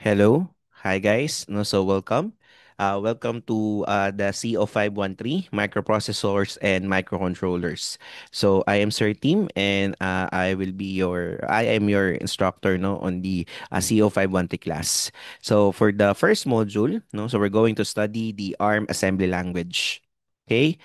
Hello. Hi guys. No, so welcome. Welcome to the CO513 microprocessors and microcontrollers. So I am Sir Tim and I am your instructor no on the CO513 class. So for the first module, no, so we're going to study the ARM assembly language. Okay?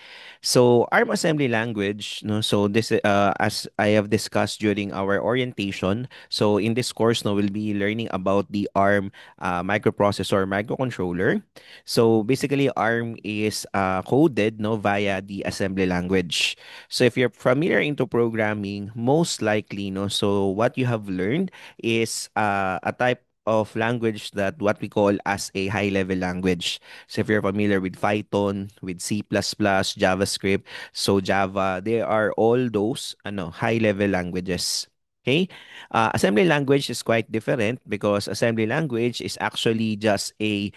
So ARM assembly language, no, so this as I have discussed during our orientation, so in this course, no, we'll be learning about the ARM microprocessor microcontroller. So basically, ARM is coded no via the assembly language. So if you're familiar into programming, most likely no. So what you have learned is a type of language that what we call as a high level language. So if you're familiar with Python, with C++, JavaScript, so Java, they are all those high level languages. Okay? Assembly language is quite different because assembly language is actually just a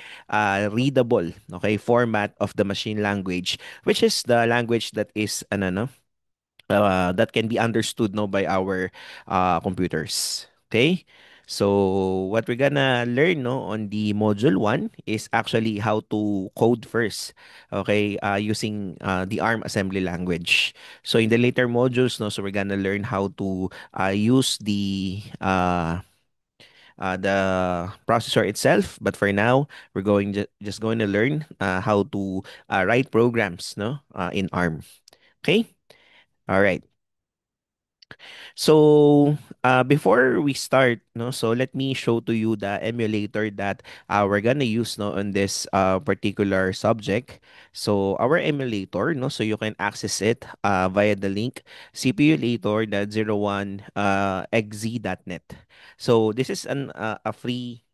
readable format of the machine language, which is the language that is that can be understood no by our computers. Okay? So what we're gonna learn no on the module 1 is actually how to code first. Okay? Using the ARM assembly language. So in the later modules no so we're gonna learn how to use the processor itself. But for now, we're just going to learn how to write programs, no, in ARM. Okay. All right. So before we start, no, so let me show to you the emulator that we're gonna use, no, on this particular subject. So our emulator, no, so you can access it via the link cpulator.01 xz.net. So this is a free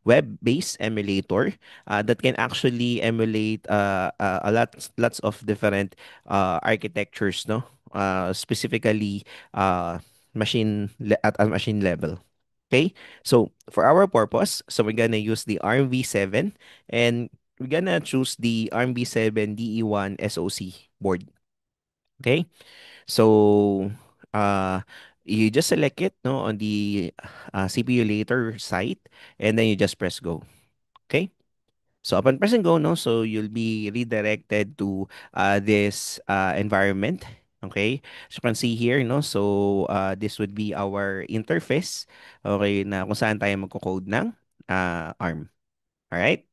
web-based emulator that can actually emulate lots of different architectures, no, specifically at a machine level. Okay, so for our purpose, so we're gonna use the ARM v7 and we're gonna choose the ARM v7 DE1 SoC board. Okay, so uh, you just select it no on the CPU later site and then you just press go. Okay. So upon pressing go, no, so you'll be redirected to this environment. Okay, so you can see here, no, so this would be our interface. Okay, na kung saan tayo magko-code ng ARM. All right.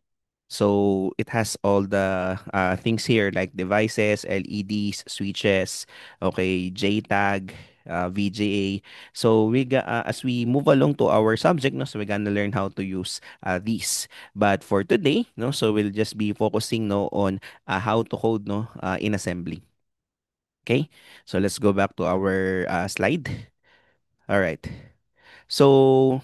So it has all the things here like devices, LEDs, switches, okay, JTAG, VGA. So as we move along to our subject, no, so we're gonna learn how to use these. But for today, no, so we'll just be focusing no on how to code no in assembly. Okay, so let's go back to our slide. All right. So,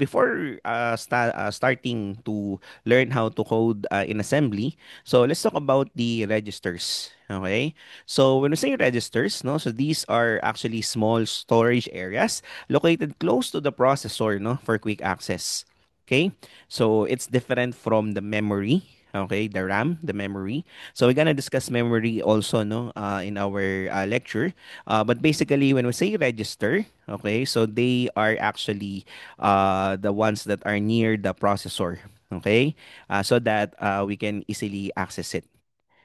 before starting to learn how to code in assembly, so let's talk about the registers. Okay. So, when we say registers, no, so these are actually small storage areas located close to the processor, no, for quick access. Okay. So, it's different from the memory. Okay, the RAM, the memory. So we're gonna discuss memory also, no, in our lecture. But basically, when we say register, okay, so they are actually the ones that are near the processor, okay, so that we can easily access it.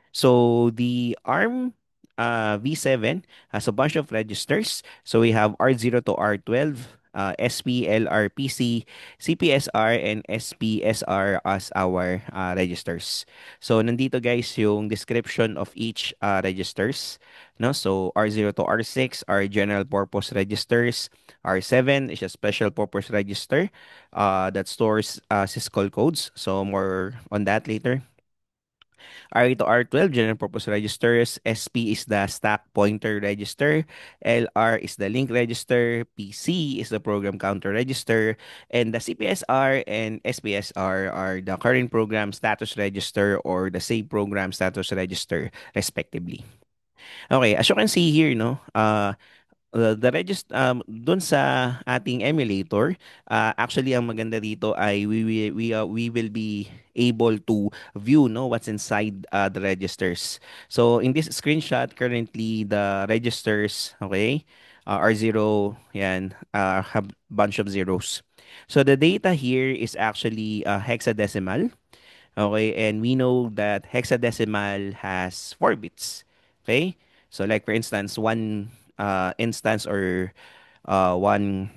So the ARM V7 has a bunch of registers. So we have R0 to R12, SPLRPC, CPSR, and SPSR as our registers. So nandito guys yung description of each registers. No? So R0 to R6 are general purpose registers. R7 is a special purpose register that stores syscall codes. So more on that later. R8 to R12, general purpose registers. SP is the stack pointer register. LR is the link register. PC is the program counter register. And the CPSR and SPSR are the current program status register or the save program status register, respectively. Okay, as you can see here, no, the dun sa ating emulator, actually ang maganda dito ay we will be able to view no what's inside the registers. So in this screenshot currently the registers, okay, are zero yan, have bunch of zeros. So the data here is actually hexadecimal. Okay, and we know that hexadecimal has 4 bits. Okay, so like for instance, one instance or one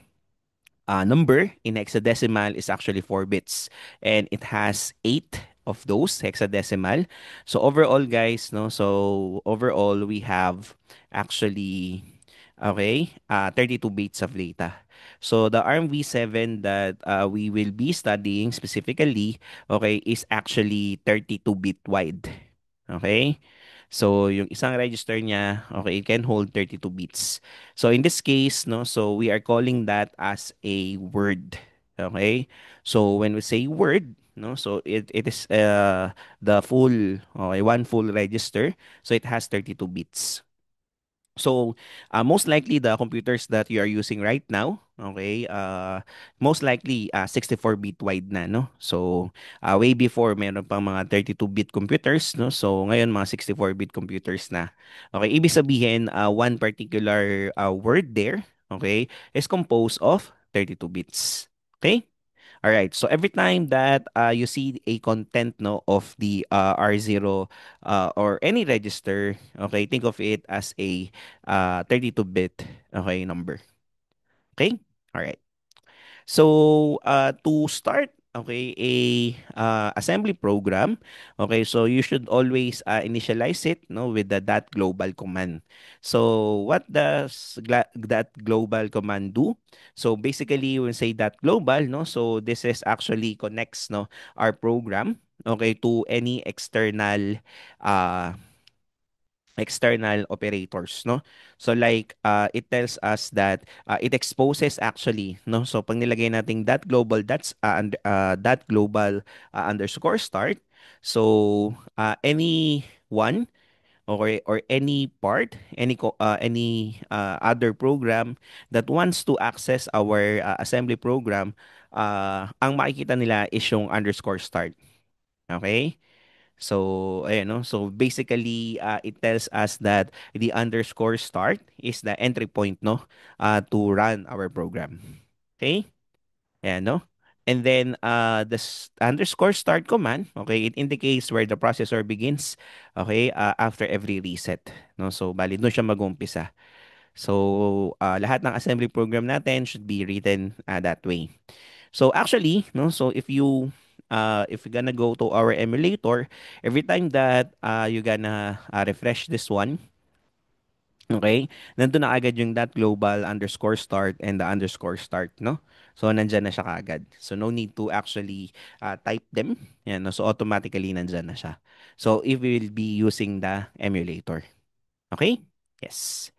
number in hexadecimal is actually 4 bits, and it has eight of those hexadecimal. So overall, guys, no, so overall we have actually, okay, 32 bits of data. So the ARM-V7 that we will be studying specifically, okay, is actually 32-bit wide. Okay? So yung isang register niya, okay, it can hold 32 bits. So in this case, no, so we are calling that as a word. Okay? So when we say word, no, so it is the full, okay, one full register. So it has 32 bits. So, most likely the computers that you are using right now, okay, most likely 64-bit wide na, no? So, way before meron pang mga 32-bit computers, no? So, ngayon mga 64-bit computers na. Okay, ibig sabihin, one particular word there, okay, is composed of 32 bits. Okay? All right. So every time that you see a content no of the R0 or any register, okay, think of it as a 32-bit okay number. Okay? All right. So, to start, okay, a assembly program, okay, so you should always initialize it, no, with the that global command. So, what does that global command do? So, basically, when say that global, no, so this is actually connects, no, our program, okay, to any uh, external operators, no? So like it tells us that it exposes actually, no? So pag nilagay natin that global, that global underscore start, so any one or any part, any other program that wants to access our assembly program, ang makikita nila is yung underscore start. Okay? So, ayan, no? So, basically, it tells us that the underscore start is the entry point, no? To run our program. Okay? Ayan, no? And then, underscore start command, okay, it indicates where the processor begins, okay, after every reset. No? So, bali, doon siya mag-umpisa. So, lahat ng assembly program natin should be written that way. So actually, no, so if you're gonna go to our emulator, every time that you're gonna refresh this one, okay, nandun na agad yung that global underscore start and the underscore start, no? So nandyan na siya kaagad. So no need to actually type them. Yan, no? So automatically nandyan na siya. So if we will be using the emulator. Okay? Yes.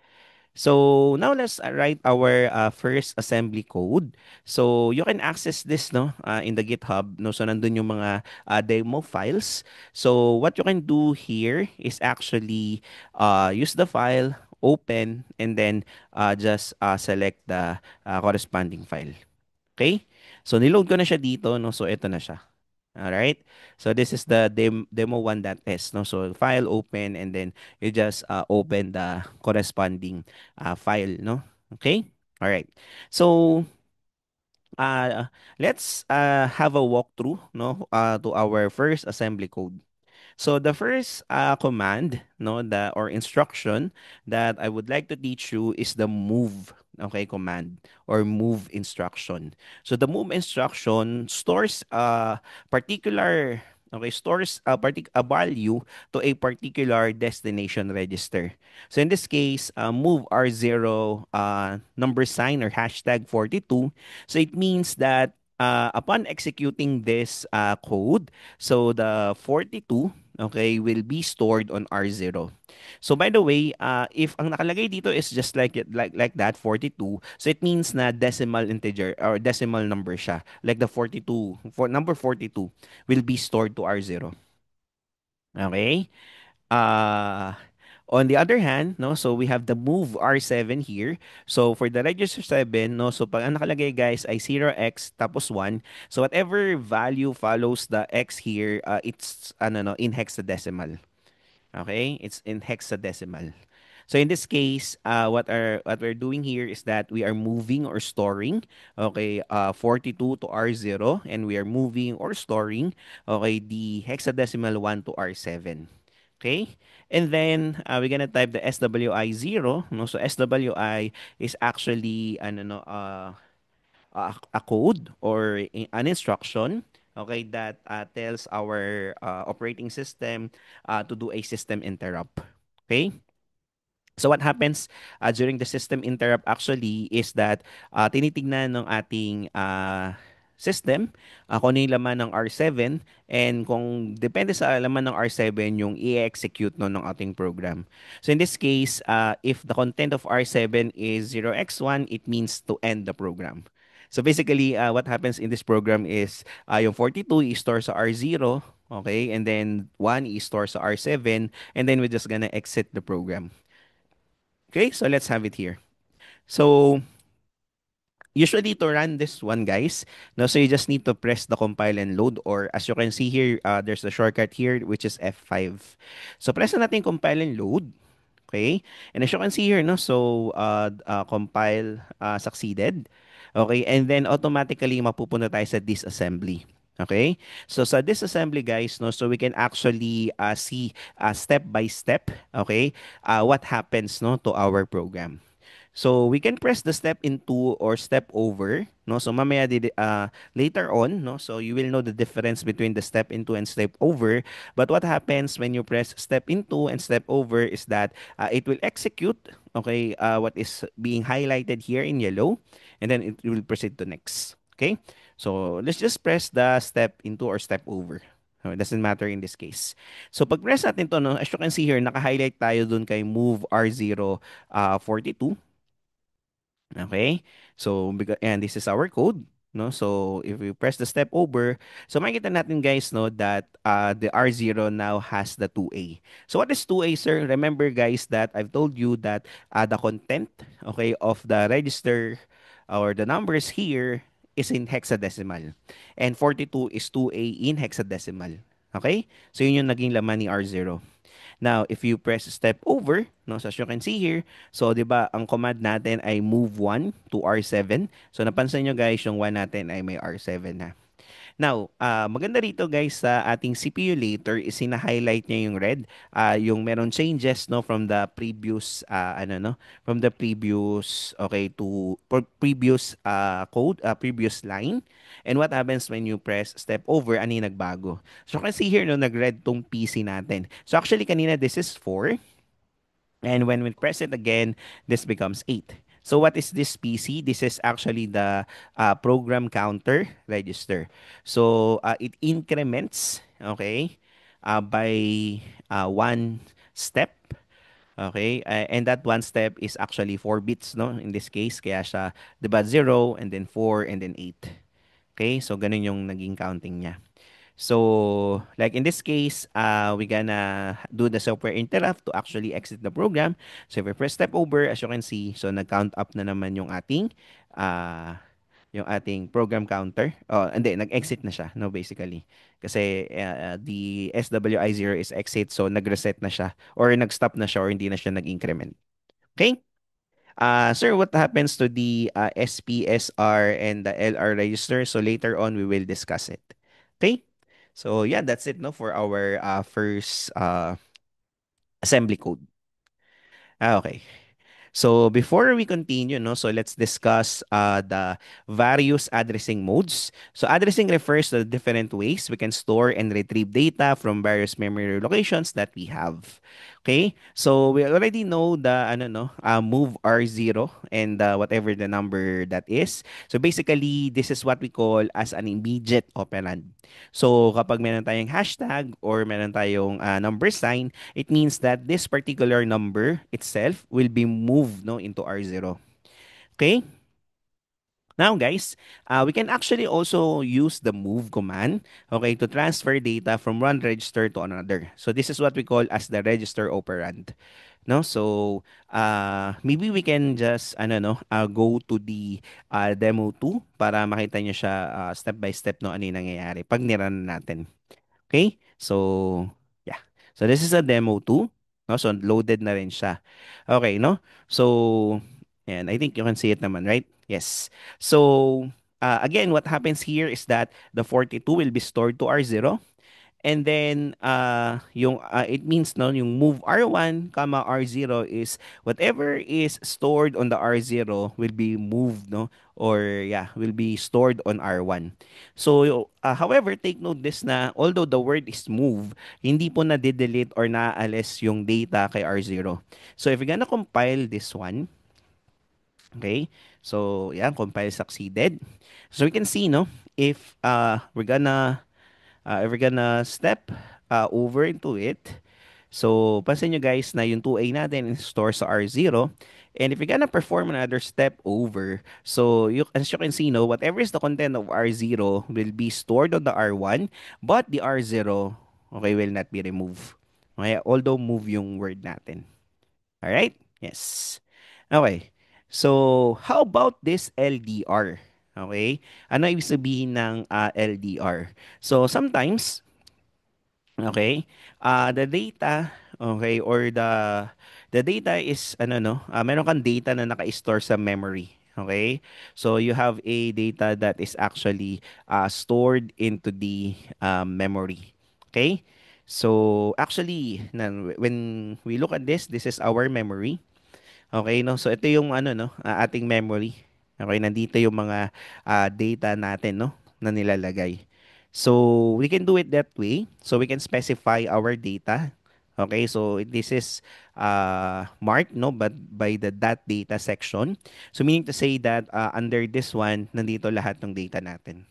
So now let's write our first assembly code. So you can access this no in the GitHub no, so nandun yung mga demo files. So what you can do here is actually use the file, open, and then just select the corresponding file. Okay? So niload ko na siya dito no, so ito na siya. All right. So this is the demo1.s, no? So file open, and then you just open the corresponding file, no? Okay? All right. So uh, let's have a walkthrough, no? To our first assembly code. So the first command, no, the or instruction that I would like to teach you is the move, okay, command or move instruction. So the move instruction stores a particular, okay, stores a value to a particular destination register. So in this case, move R0 number sign or hashtag 42. So it means that upon executing this code, so the 42, okay, will be stored on R0. So by the way, if ang nakalagay dito is just like that 42, so it means na decimal integer or decimal number siya. Like the 42, for number 42 will be stored to R0. Okay? Uh on the other hand, no, so we have the move R7 here. So for the register 7, no, so pag ang nakalagay guys ay 0x tapos 1, so whatever value follows the x here, it's ano no, in hexadecimal. Okay? It's in hexadecimal. So in this case, what we're doing here is that we are moving or storing, okay, 42 to R0, and we are moving or storing, okay, the hexadecimal 1 to R7. Okay? And then we're gonna type the SWI 0, no? So SWI is actually ano no a code or an instruction, okay, that tells our operating system to do a system interrupt. Okay? So what happens during the system interrupt actually is that tinitignan ng ating system kung ano yung laman ng R7, and kung depende sa laman ng R7 yung i-execute no ng ating program. So in this case, if the content of R7 is 0x1, it means to end the program. So basically, what happens in this program is yung 42 i-store sa R0, okay, and then 1 i-store sa R7, and then we're just gonna exit the program. Okay, so let's have it here. So usually to run this one, guys, no, so you just need to press the compile and load, or as you can see here, there's a shortcut here which is F5. So press na natin compile and load. Okay? And as you can see here, no, so compile succeeded. Okay? And then automatically mapupunta tayo sa disassembly. Okay? So sa disassembly, guys, no, so we can actually see step by step, okay, what happens no to our program. So we can press the step into or step over, no? So mamaya later on, no? So you will know the difference between the step into and step over. But what happens when you press step into and step over is that it will execute, okay, what is being highlighted here in yellow, and then it will proceed to next. Okay? So let's just press the step into or step over. So, it doesn't matter in this case. So pag press natin to, no, as you can see here, naka-highlight tayo dun kay move R0 42. Okay? So, and this is our code. No? So, if we press the step over, so makikita natin, guys, no, that the R0 now has the 2A. So, what is 2A, sir? Remember, guys, that I've told you that the content, okay, of the register or the numbers here is in hexadecimal. And 42 is 2A in hexadecimal. Okay? So, yun yung naging laman ni R0. Now, if you press step over, no, so as you can see here, so 'di ba, ang command natin ay move 1 to R7. So napansin nyo, guys, yung 1 natin ay may R7 na. Now, maganda rito, guys, sa ating CPU later is hina-highlight niya yung red, yung meron changes no from the previous from the previous, okay, to previous code, previous line. And what happens when you press step over, ano yung nagbago? So kasi here no nag-red tong PC natin. So actually kanina this is 4, and when we press it again, this becomes 8. So what is this PC? This is actually the program counter register. So it increments, okay, by one step. Okay, and that one step is actually 4 bits, no? In this case, kaya siya, diba, 0, and then 4, and then 8. Okay, so ganun yung naging counting niya. So, like in this case, we gonna do the software interrupt to actually exit the program. So, if we press step over, as you can see, so nag-count up na naman uh, yung ating program counter. Oh, hindi, nag-exit na siya, no, basically. Kasi the SWI0 is exit, so nag-reset na siya, or nag-stop na siya, or hindi na siya nag-increment. Okay? Sir, what happens to the SPSR and the LR register? So later on, we will discuss it. Okay? So yeah, that's it, no, for our first assembly code. Okay. So before we continue, no, so let's discuss the various addressing modes. So addressing refers to the different ways we can store and retrieve data from various memory locations that we have. Okay, so we already know the move R0 and whatever the number that is. So basically, this is what we call as an immediate operand. So kapag meron tayong hashtag or meron tayong number sign, it means that this particular number itself will be moved, no, into R0. Okay? Now, guys, we can actually also use the move command, okay, to transfer data from one register to another. So this is what we call as the register operand. No, so maybe we can just go to the demo 2 para makita niyo siya step by step, no, ano yung nangyayari pag niran natin. Okay? So yeah. So this is a demo 2. No? So, loaded na rin siya. Okay, no? So, and I think you can see it naman, right? Yes. So, again, what happens here is that the 42 will be stored to R0. And then yung it means no yung move R1 comma R0 is whatever is stored on the R0 will be moved no or yeah will be stored on R1. So however take note this na although the word is move hindi po na delete or naalis yung data kay R0. So if you're gonna compile this one, okay? So yeah, compile succeeded. So we can see no if if we're gonna step over into it. So, pansin nyo guys na yung 2A natin is store sa R0. And if you're gonna perform another step over, so as you can see, no, whatever is the content of R0 will be stored on the R1, but the R0, okay, will not be removed. Okay, although move yung word natin. Alright? Yes. Okay. So, how about this LDR? Okay? Ano ibig sabihin ng LDR? So, sometimes, okay, the data, okay, or the data is, ano no, meron kang data na naka-store sa memory. Okay? So, you have a data that is actually stored into the memory. Okay? So, actually, when we look at this, this is our memory. Okay, no? So ito yung ano no, ating memory. Okay, nandito yung mga data natin no na nilalagay. So we can do it that way. So we can specify our data. Okay, so this is marked no but by the that data section. So meaning to say that under this one nandito lahat ng data natin.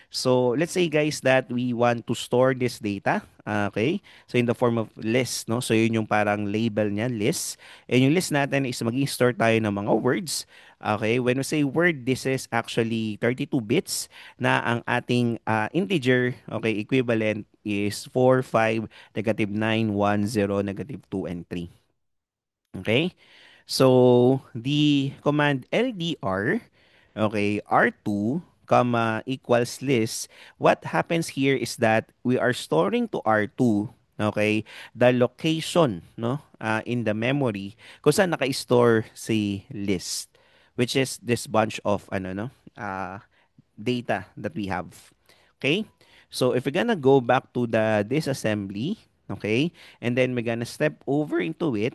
So let's say guys that we want to store this data, okay? So in the form of list, no? So yun yung parang label niya, list. And yung list natin is mag-store tayo ng mga words. Okay, when we say word, this is actually 32 bits na ang ating integer, okay, equivalent is 4, 5, negative 9, 1, 0, negative 2, and 3. Okay? So, the command LDR, okay, R2, comma, equals list, what happens here is that we are storing to R2, okay, the location, no, in the memory kung saan naka-store si list, which is this bunch of, ano, no, data that we have. Okay? So, if we're gonna go back to the disassembly, okay, and then we're gonna step over into it,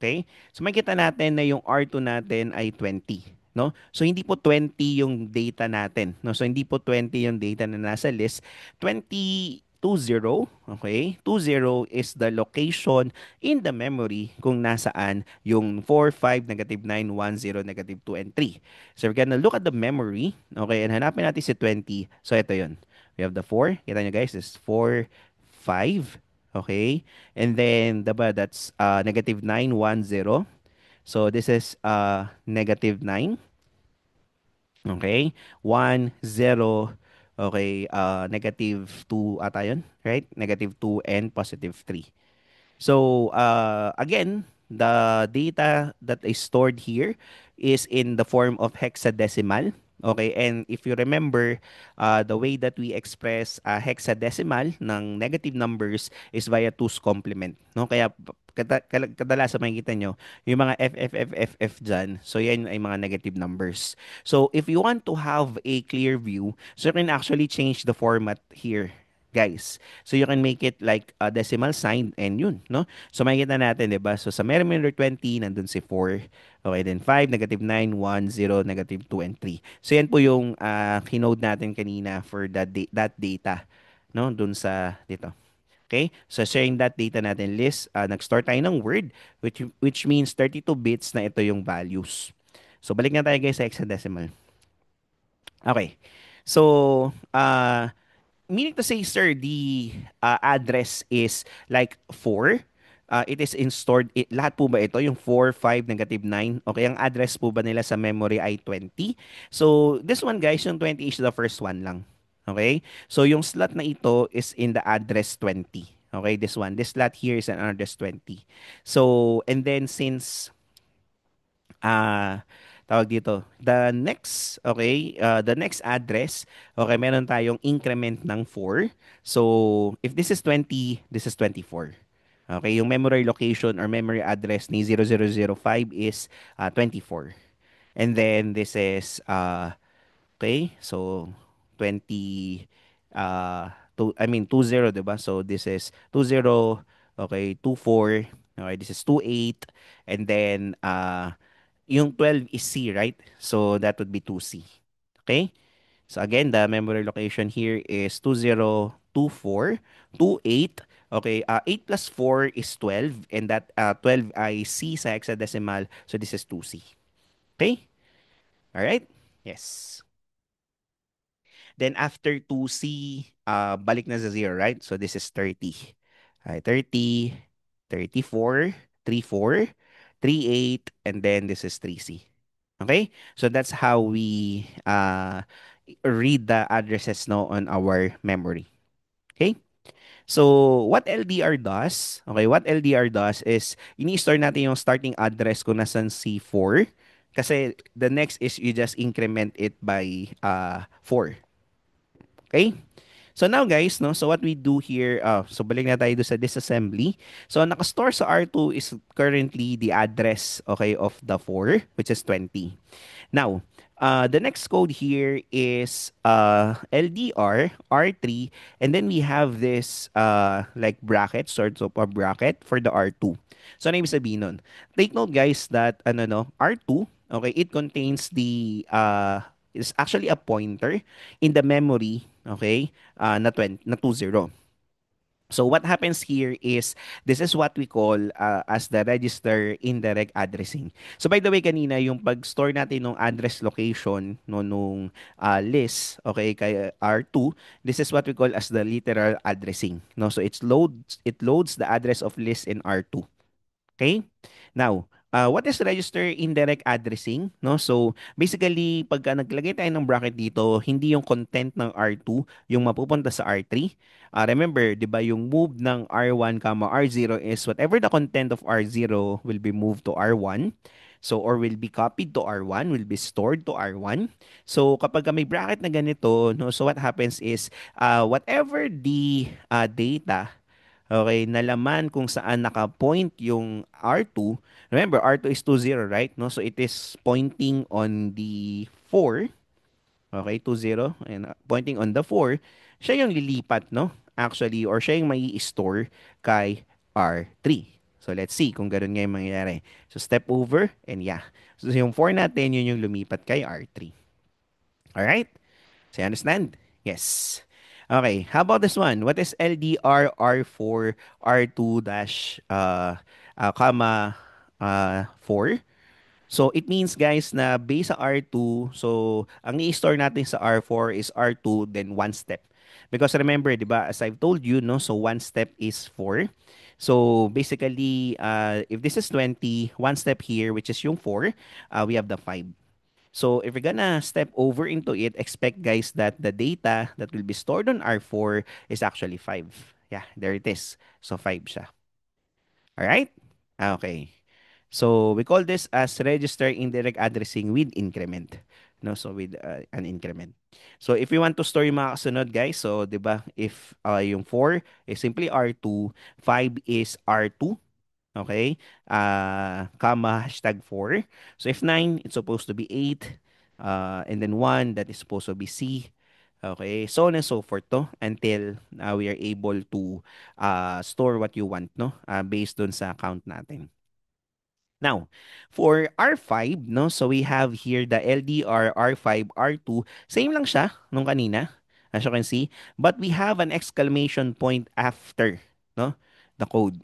okay? So makita natin na yung R2 natin ay 20, no? So hindi po 20 yung data natin, no? So hindi po 20 yung data na nasa list. 20 20, okay? 20 is the location in the memory kung nasaan yung 4, 5, negative 9, 1, 0, negative 2, and 3. So we're gonna look at the memory, okay? And hanapin natin si 20. So ito yun. We have the 4. Kita nyo guys, this is 4, 5, okay? And then, diba, that's negative 9, 1, 0. So, this is negative 9. Okay? 1, 0. Okay, negative 2 ata yun, right? Negative 2 and positive 3. So, again, the data that is stored here is in the form of hexadecimal. Okay, and if you remember, the way that we express hexadecimal ng negative numbers is via 2's complement. No? Kaya kadalasan makikita nyo, yung mga F dyan, so yan ay mga negative numbers. So, if you want to have a clear view, so you can actually change the format here guys. So you can make it like a decimal sign and yun, no? So makikita natin, 'di ba? So sa number 20 nandun si 4. Okay, then 5, negative 9, 1, 0, negative 2, and 3. So yan po yung kinode natin kanina for that data, no? Dun sa dito. Okay? So sharing that data natin list, nag-store tayo ng word which means 32 bits na ito yung values. So balik na tayo guys sa hexadecimal. Okay. So, meaning to say, sir, the address is like 4. It is in stored, lahat po ba ito? Yung 4, 5, negative 9? Okay, ang address po ba nila sa memory ay 20? So, this one guys, yung 20 is the first one lang. Okay? So, yung slot na ito is in the address 20. Okay, this one. This slot here is an address 20. So, and then since tawag dito, the next address, okay, meron tayong increment ng 4. So, if this is 20, this is 24. Okay, yung memory location or memory address ni 0005 is 24. And then this is okay, so 20 I mean 20, 'di ba? So this is 20, okay, 24, okay, this is 28, and then yung 12 is C, right? So that would be 2C. Okay? So again, the memory location here is 202428. Okay, 8 plus 4 is 12, and that 12 ay C sa hexadecimal. So this is 2C. Okay? All right? Yes. Then after 2C, balik na sa 0, right? So this is 30. Okay, 30, 34, 34, 38, and then this is 3C. Okay? So that's how we read the addresses now on our memory. Okay? So, what LDR does, okay, what LDR does is, ini-store natin yung starting address kung nasan C4. Kasi the next is you just increment it by 4. Okay? So now guys, no, so what we do here, so balik na tayo doon sa disassembly. So nakastore sa R2 is currently the address, okay, of the 4, which is 20. Now, the next code here is LDR R3, and then we have this like bracket, sort of a bracket for the R2. So ano ibig sabihin nun? Take note guys that ano no, R2, okay, it contains the is actually a pointer in the memory, okay, na 20, na 20. So what happens here is this is what we call as the register indirect addressing. So by the way kanina yung pag-store natin ng address location no nung list, okay, kay R2, this is what we call as the literal addressing. No, so it loads the address of list in R2. Okay? Now, what is register indirect addressing? No? So, basically, pagka naglagay tayo ng bracket dito, hindi yung content ng R2 yung mapupunta sa R3. Remember, di ba, yung move ng R1, R0 is whatever the content of R0 will be moved to R1. So, or will be copied to R1, will be stored to R1. So, kapag may bracket na ganito, no, so what happens is, whatever the data, okay, nalaman kung saan naka-point yung R2. Remember, R2 is 20, right? No? So it is pointing on the 4. Okay, 20. And pointing on the 4. Siya yung lilipat, no? Actually, or siya yung may store kay R3. So let's see kung gano'n nga yung mangyayari. So step over and yeah. So yung 4 natin, yun yung lumipat kay R3. Alright? So you understand? Yes. Okay, how about this one? What is LDR R4 R2 dash comma 4? So it means guys na base sa R2, so ang i-store natin sa R4 is R2 then one step. Because remember, 'di ba, as I've told you, no, so one step is 4. So basically, if this is 20, one step here which is yung 4, we have the 5. So if you're gonna step over into it, expect guys that the data that will be stored on R4 is actually 5. Yeah, there it is. So 5 siya. All right? Okay. So we call this as register indirect addressing with increment. No, so with an increment. So if you want to store yung mga kasunod guys, so 'di ba, if yung 4 is simply R2, 5 is R2, okay? Comma hashtag 4. So if 9, it's supposed to be 8. And then 1, that is supposed to be C. Okay, so on and so forth to until we are able to store what you want, no? Based dun sa count natin. Now, for R5, no? So we have here the LDR R5 R2. Same lang siya nung kanina, as you can see, but we have an exclamation point after, no? The code.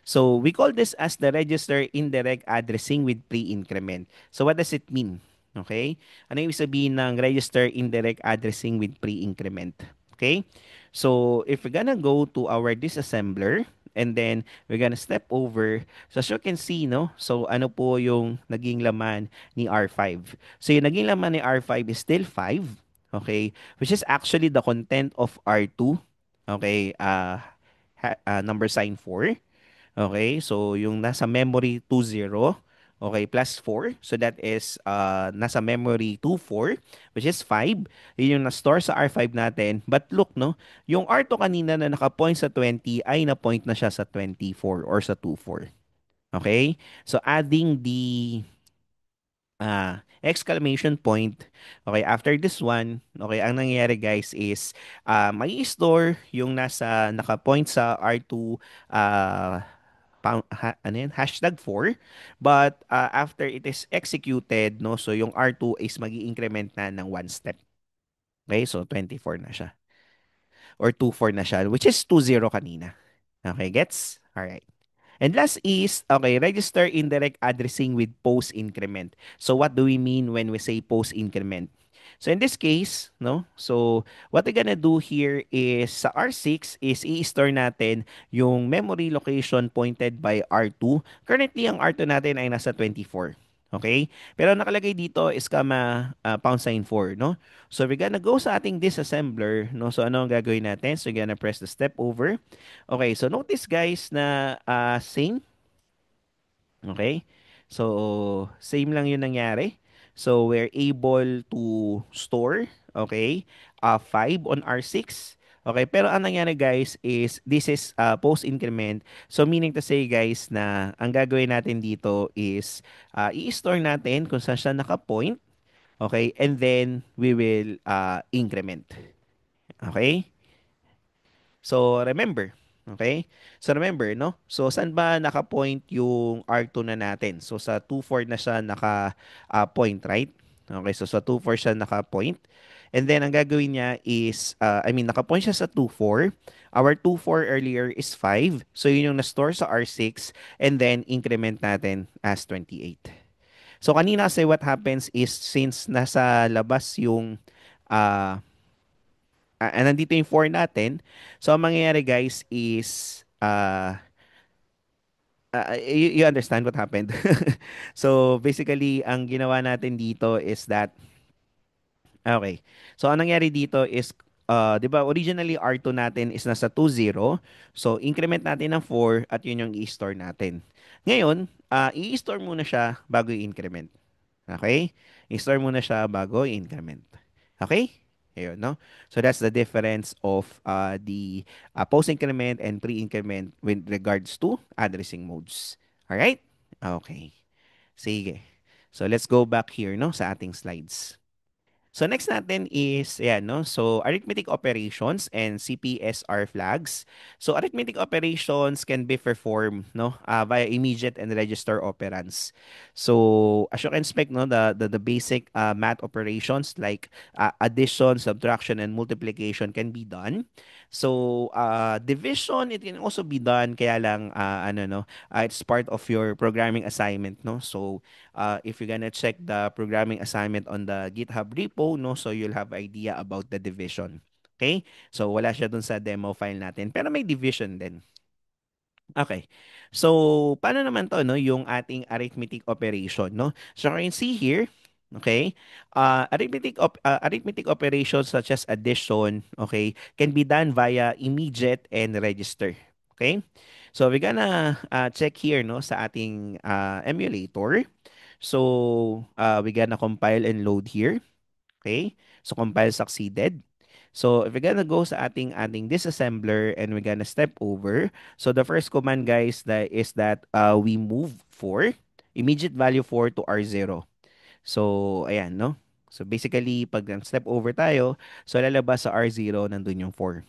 So we call this as the register indirect addressing with pre-increment. So what does it mean? Okay? Ano yung sabihin ng register indirect addressing with pre-increment? Okay? So if we're gonna go to our disassembler and then we're gonna step over, so as you can see, no? So ano po yung naging laman ni R5? So yung naging laman ni R5 is still 5, okay? Which is actually the content of R2, okay? Number sign 4. Okay, so yung nasa memory 20, Okay, plus 4. So that is nasa memory 2, 4, which is 5. Yun yung na-store sa R5 natin. But look, no, yung R2 kanina na naka-point sa 20 ay na-point na siya sa 24 or sa 2, 4. Okay? So adding the exclamation point. Okay, after this one, okay, ang nangyayari guys is may store yung nasa naka-point sa R2 ano yan, hashtag 4. But after it is executed, no, so yung R2 is magi-increment na ng one step. Okay, so 24 na siya. Or 2, 4 na siya, which is 2, 0 kanina. Okay, gets? Alright. And last is, okay, register indirect addressing with post increment. So what do we mean when we say post increment? So in this case, no? So what we're gonna do here is sa R6 is i-store natin yung memory location pointed by R2. Currently, ang R2 natin ay nasa 24. Okay? Pero nakalagay dito is comma pound sign 4, no? So we're gonna go sa ating disassembler, no? So ano ang gagawin natin? So we're gonna press the step over. Okay, so notice guys na same. Okay? So, same lang yung nangyari. So, we're able to store, okay, 5 on R6. Okay, pero ang nangyari guys is this is post-increment. So, meaning to say guys na ang gagawin natin dito is i-store natin kung saan siya naka-point. Okay, and then we will increment. Okay? So, remember. Okay? So, remember, no? So, saan ba naka-point yung R2 na natin? So, sa 2, 4 na siya naka-point, right? Okay, so sa 2, 4 siya naka-point. And then, ang gagawin niya is, naka-point siya sa 2, 4. Our 2, 4 earlier is 5. So, yun yung na-store sa R6. And then, increment natin as 28. So, kanina kasi what happens is, since nasa labas yung uh, nandito yung 4 natin. So, ang mangyayari guys is, you understand what happened? So, basically, ang ginawa natin dito is that, okay. So, ang nangyari dito is, di ba, originally R2 natin is nasa 2, 0. So, increment natin ng 4 at yun yung i-store natin. Ngayon, i-store muna siya bago i-increment. Okay? I-store muna siya bago i-increment. Okay? Ayun, no? So that's the difference of the post-increment and pre-increment with regards to addressing modes. All right? Okay. Sige. So let's go back here, no, sa ating slides. So next natin is, ayan, no? So arithmetic operations and CPSR flags. So arithmetic operations can be performed, no, via immediate and register operands. So as you can expect, no, the basic math operations like addition, subtraction, and multiplication can be done. So division, it can also be done, kaya lang, it's part of your programming assignment, no? So if you're gonna check the programming assignment on the GitHub repo, no, so you'll have idea about the division. Okay? So wala siya dun sa demo file natin, pero may division din. Okay. So, paano naman to, no, yung ating arithmetic operation, no? So, you can see here, okay, arithmetic operations such as addition, okay, can be done via immediate and register. Okay? So, we're gonna check here, no, sa ating emulator. So, we're gonna compile and load here. Okay? So, compile succeeded. So, if we're gonna go sa ating disassembler and we're gonna step over. So, the first command, guys, that is that we move 4, immediate value 4 to R0. So, ayan, no? So, basically, pag step over tayo, so lalabas sa R0, nandun yung 4.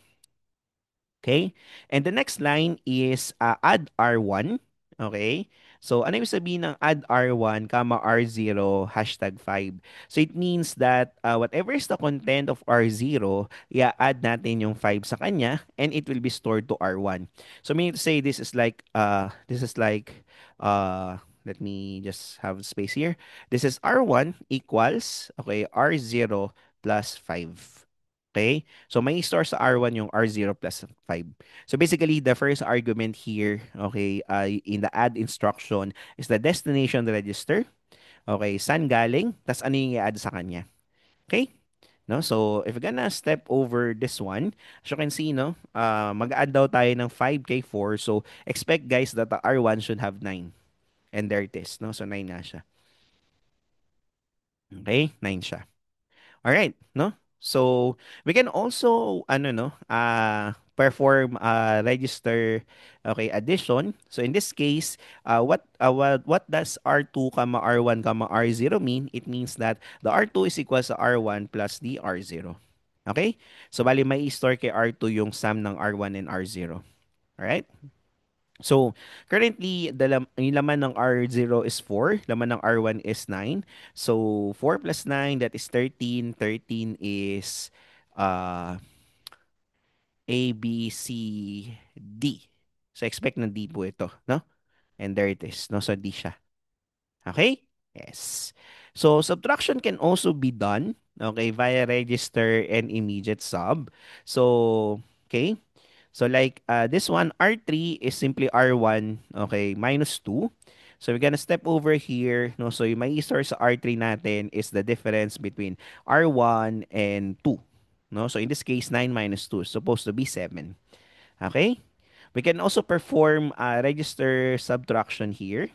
Okay? And the next line is add R1. Okay? So, ano yung sabihin ng add R1, comma R0, hashtag 5? So, it means that whatever is the content of R0, add natin yung 5 sa kanya and it will be stored to R1. So, meaning to say let me just have space here. This is R1 equals, okay, R0 plus 5. Okay? So, may store sa R1 yung R0 plus 5. So, basically, the first argument here, okay, in the add instruction is the destination register. Okay, saan galing? Tas ano yung i-add sa kanya? Okay? No? So, if we're gonna step over this one, as you can see, no, mag-add daw tayo ng 5 kay 4. So, expect guys that the R1 should have 9. And there it is, no? So 9 na siya. Okay, 9 siya. All right, no? So we can also ano no, perform register okay addition. So in this case, what does R2 comma R1 comma R0 mean? It means that the R2 is equals to R1 plus the R0. Okay? So bali may store kay R2 yung sum ng R1 and R0. All right? So, currently, yung laman ng R0 is 4, laman ng R1 is 9. So, 4 plus 9, that is 13. 13 is uh, A, B, C, D. So, expect na D po ito, no? And there it is, no? So, D siya. Okay? Yes. So, subtraction can also be done, okay, via register and immediate sub. So, okay? So like this one, R3 is simply R1, okay, minus 2. So we're gonna step over here, no? So yung may store sa R3 natin is the difference between R1 and 2. No? So in this case, 9 minus 2 is supposed to be 7. Okay? We can also perform register subtraction here.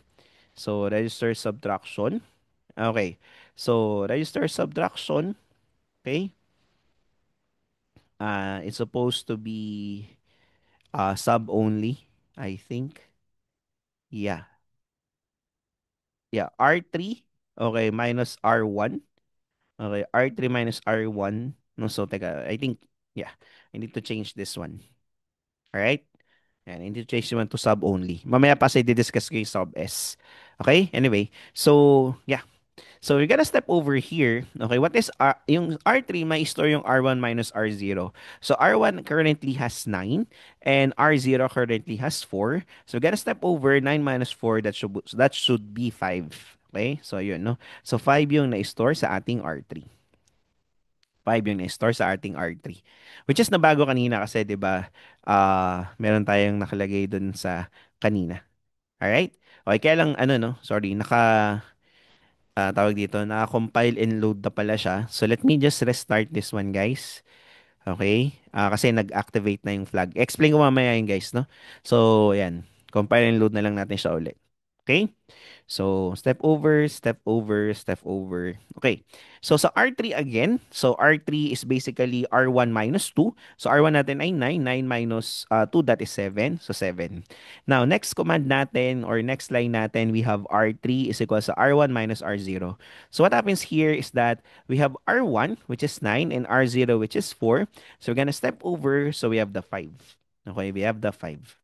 So register subtraction. Okay. So register subtraction, okay? It's supposed to be sub only, I think. Yeah. Yeah. R3. Okay. Minus R1. Okay. R3 minus R1. No, so, teka. I think, yeah. I need to change this one. Alright? And I need to change this one to sub only. Mamaya pa sa i-discuss ko yung sub S. Okay? Anyway. So, yeah. So we're gonna step over here. Okay, what is yung R3 may store yung R1 minus R0. So R1 currently has 9 and R0 currently has 4. So we're gonna step over 9 minus 4, that should be 5. Okay? So yun, no. So 5 yung na-store sa ating R3. 5 yung na-store sa ating R3. Which is nabago kanina kasi 'di ba? Meron tayong nakalagay dun sa kanina. Alright? Okay, kaya lang ano no, sorry, tawag dito, naka-compile and load na pala siya. So let me just restart this one, guys. Okay? Kasi nag-activate na yung flag. Explain ko mamaya yun, guys, no? So, ayan. Compile and load na lang natin siya ulit. Okay? So, step over, step over, step over. Okay. So, sa R3 again, so R3 is basically R1 minus 2. So, R1 natin ay 9. 9 minus 2, that is 7. So, 7. Now, next command natin or next line natin, we have R3 is equal to R1 minus R0. So, what happens here is that we have R1, which is 9, and R0, which is 4. So, we're gonna step over. So, we have the 5. Okay, we have the 5.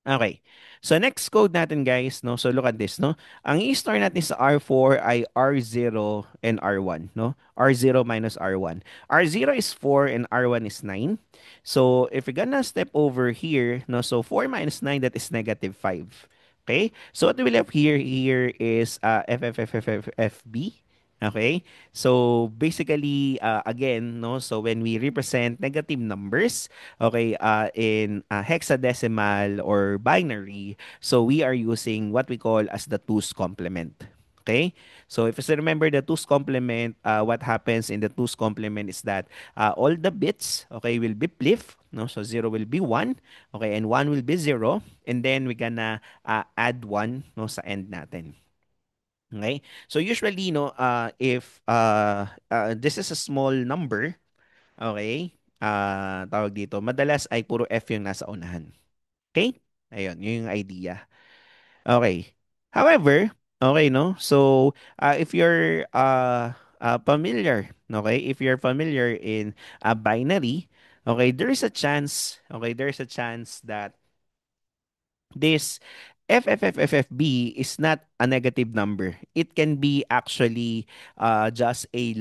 Okay. So next code natin guys, no. So look at this, no. Ang i-store natin sa R4 ay R0 and R1, no. R0 minus R1. R0 is 4 and R1 is 9. So if we're gonna step over here, no, so 4 minus 9, that is negative 5. Okay? So what we will have here is FFFFFB. Okay? So basically again, no, so when we represent negative numbers, okay, in hexadecimal or binary, so we are using what we call as the two's complement. Okay? So if you still remember the two's complement, what happens in the two's complement is that all the bits, okay, will be pliff, no? So 0 will be 1, okay, and 1 will be 0, and then we're gonna add 1, no, sa end natin. Okay? So usually, no, if this is a small number, okay, tawag dito, madalas ay puro F yung nasa unahan. Okay? Ayun, yun yung idea. Okay. However, okay, no? So, if you're familiar, okay, if you're familiar in binary, okay, there is a chance that this FFFFFB is not a negative number. It can be actually just a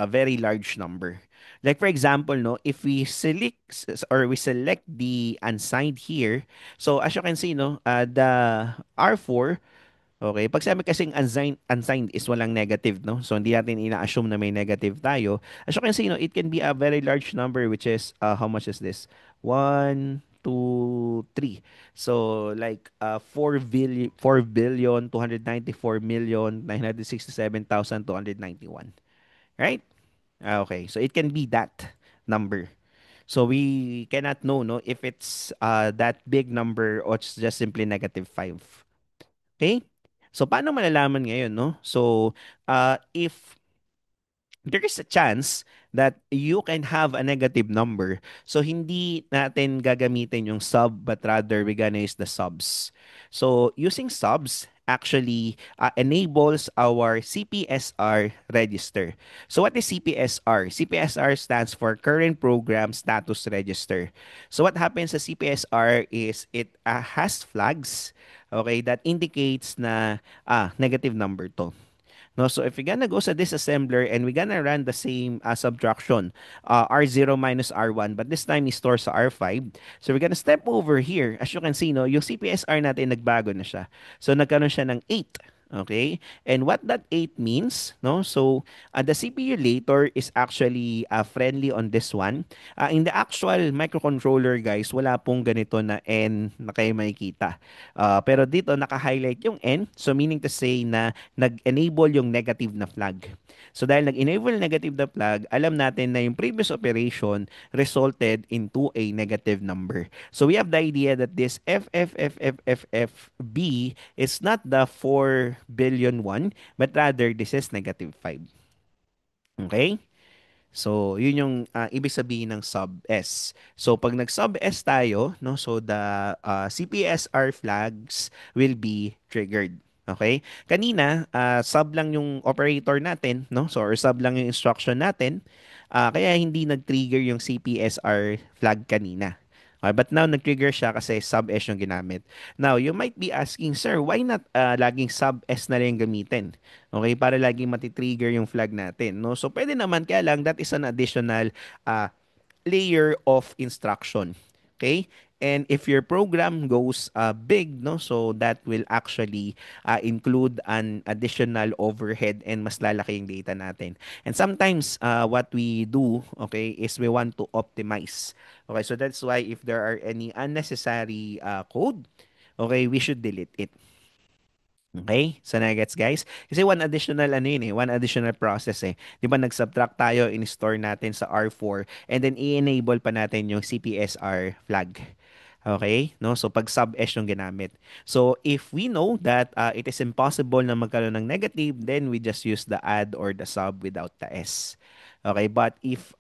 very large number. Like for example, no, if we select the unsigned here, so as you can see, no, the R4. Okay, pag sabi kasing unsigned is walang negative, no? So, hindi natin ina-assume na may negative tayo. As you can see, no, it can be a very large number, which is, how much is this? 1, 2, 3. So, like, 4 billion, 294,967,291. Right? Okay, so it can be that number. So, we cannot know, no, if it's that big number or it's just simply negative 5. Okay? So, paano malalaman ngayon, no? So, if there is a chance that you can have a negative number. So, hindi natin gagamitin yung sub, but rather we're gonna use the subs. So, using subs actually enables our CPSR register. So, what is CPSR? CPSR stands for Current Program Status Register. So, what happens sa CPSR is it has flags, okay, that indicates na negative number to. No, so if we're gonna go sa disassembler and we're gonna run the same subtraction, R0 minus R1, but this time is store sa R5. So we're gonna step over here. As you can see, no, yung CPSR natin nagbago na siya. So nagkaroon siya ng 8. Okay? And what that 8 means, no? So the CPU later is actually friendly on this one. In the actual microcontroller, guys, wala pong ganito na N na kayo makikita. Pero dito naka-highlight yung N. So meaning to say na nag-enable yung negative na flag. So dahil nag-enable negative na flag, alam natin na yung previous operation resulted into a negative number. So we have the idea that this FFFFFFB is not the 4 billion one, but rather this is negative 5. Okay? So, yun yung ibig sabihin ng sub S. So, pag nag-sub S tayo, no, so the CPSR flags will be triggered. Okay? Kanina, sub lang yung operator natin, no? So, or sub lang yung instruction natin. Kaya hindi nag-trigger yung CPSR flag kanina. Okay, but now nag-trigger siya kasi sub S yung ginamit. Now, you might be asking, sir, why not laging sub S na lang gamitin? Okay, para laging matitrigger yung flag natin, no? So, pwede naman, kaya lang, that is an additional uh, layer of instruction. Okay? And if your program goes big, no, so that will actually include an additional overhead and mas lalaki yung data natin. And sometimes what we do, okay, is we want to optimize. Okay, so that's why if there are any unnecessary code, okay, we should delete it. Okay? So na-gets guys? Kasi one additional ano yun one additional process eh. 'Di ba nag-subtract tayo, in-store natin sa R4 and then i-enable pa natin yung CPSR flag. Okay? No? So pag sub-S yung ginamit. So if we know that it is impossible na magkaroon ng negative, then we just use the add or the sub without the S. Okay, but if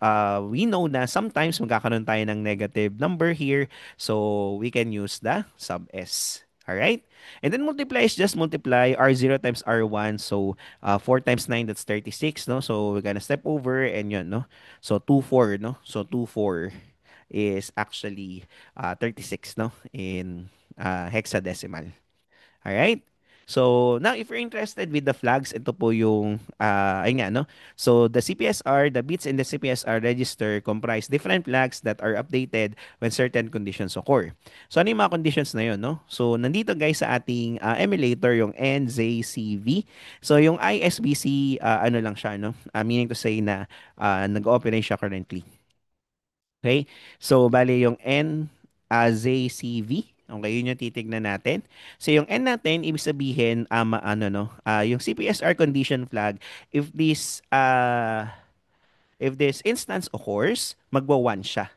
we know na sometimes magkakaroon tayo ng negative number here, so we can use the sub S. All right? And then multiply is just multiply R0 times R1. So 4 times 9, that's 36, no? So we're gonna step over and yun, no? So 2, 4, no? So 2, 4 is actually 36, no? In hexadecimal. All right? So, now if you're interested with the flags, ito po yung, ayun nga, no? So, the CPSR, the bits in the CPSR register comprise different flags that are updated when certain conditions occur. So, ano yung mga conditions na yun, no? So, nandito guys sa ating emulator, yung NZCV. So, yung ISBC, ano lang siya, no? Meaning to say na nag-ooperate siya currently. Okay? So, bali yung N ZCV. Okay, yun yung titignan natin. So, yung N natin, ibig sabihin, ano, no? Yung CPSR condition flag, if this instance occurs, magwa-1 siya.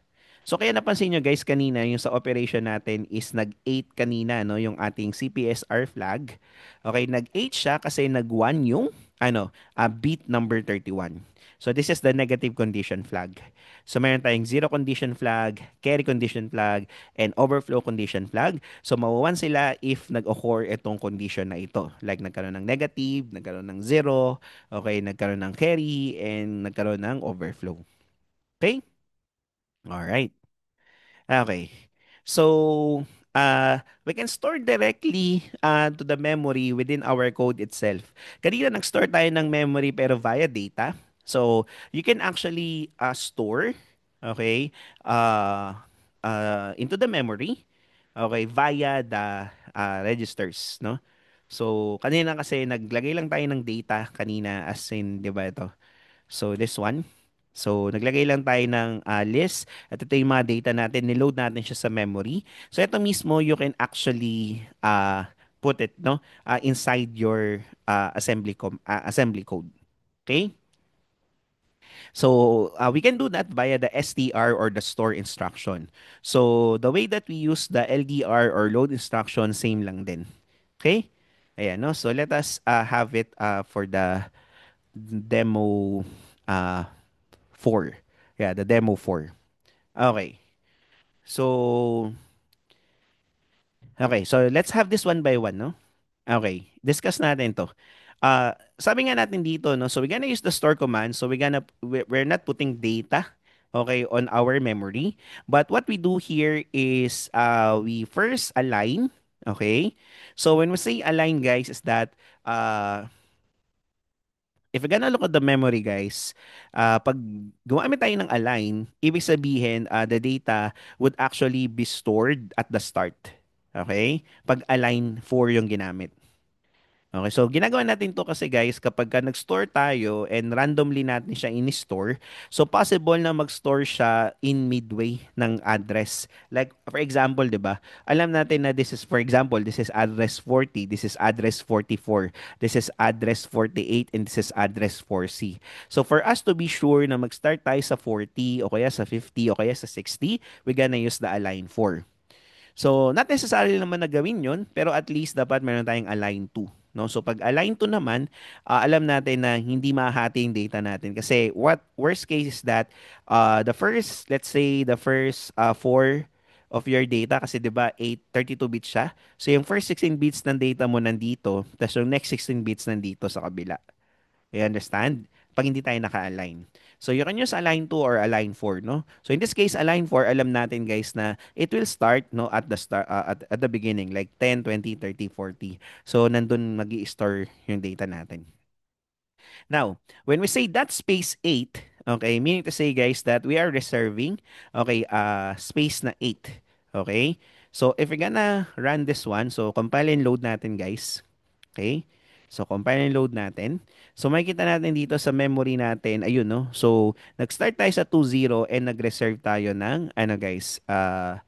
So kaya napansin nyo guys kanina yung sa operation natin is nag-8 kanina no yung ating CPSR flag. Okay, nag-8 siya kasi nag-1 yung beat number 31. So this is the negative condition flag. So mayroon tayong zero condition flag, carry condition flag, and overflow condition flag. So mawawan sila if nag-occur itong condition na ito. Like nagkaroon ng negative, nagkaroon ng zero, okay, nagkaroon ng carry, and nagkaroon ng overflow. Okay? Alright. Okay. So, we can store directly to the memory within our code itself. Kanina nag-store tayo ng memory pero via data. So, you can actually store, okay, into the memory, okay, via the registers, no? So, kanina kasi naglagay lang tayo ng data kanina as in, di ba ito? So, this one. So, naglagay lang tayo ng list at ito yung mga data natin. Niload natin siya sa memory. So, ito mismo, you can actually put it no inside your assembly code. Okay? So, we can do that via the str or the store instruction. So, the way that we use the LDR or load instruction, same lang din. Okay? Ayan, no? So let us have it for the demo uh, 4. Yeah, the demo 4. Okay. So, okay. So let's have this one by one, no? Okay, discuss natin 'to. Sabi nga natin dito, no, so we're gonna use the store command. So we're not putting data, okay, on our memory. But what we do here is we first align, okay? So when we say align, guys, is that if we're gonna look at the memory, guys, pag gumamit tayo ng align, ibig sabihin, the data would actually be stored at the start. Okay? Pag align 4 yung ginamit. Okay, so ginagawa natin to kasi guys, kapag ka nag-store tayo and randomly natin siya in-store, so possible na mag-store siya in midway ng address. Like, for example, di ba? Alam natin na this is, for example, this is address 40, this is address 44, this is address 48, and this is address 4C. So for us to be sure na mag-start tayo sa 40, o kaya sa 50, o kaya sa 60, we're gonna use the align 4. So, not necessarily naman na gawin yun, pero at least dapat meron tayong align to. No? So, pag align to naman, alam natin na hindi mahati yung data natin. Kasi what worst case is that the first, let's say, the first 4 of your data, kasi 'di ba 32 bits siya. So, yung first 16 bits ng data mo nandito, tapos yung next 16 bits nandito sa kabila. You understand? Pag hindi tayo naka-align. So, you can use align 2 or align 4, no? So, in this case, align 4, alam natin, guys, na it will start, no, at the start, at the beginning, like 10, 20, 30, 40. So, nandun store yung data natin. Now, when we say that space 8, okay, meaning to say, guys, that we are reserving, okay, space na 8. Okay? So, if we're gonna run this one, so compile and load natin, guys. Okay? So, compile and load natin. So, makikita natin dito sa memory natin, ayun, no? So, nag-start tayo sa 20 and nag-reserve tayo ng, ano, guys, 8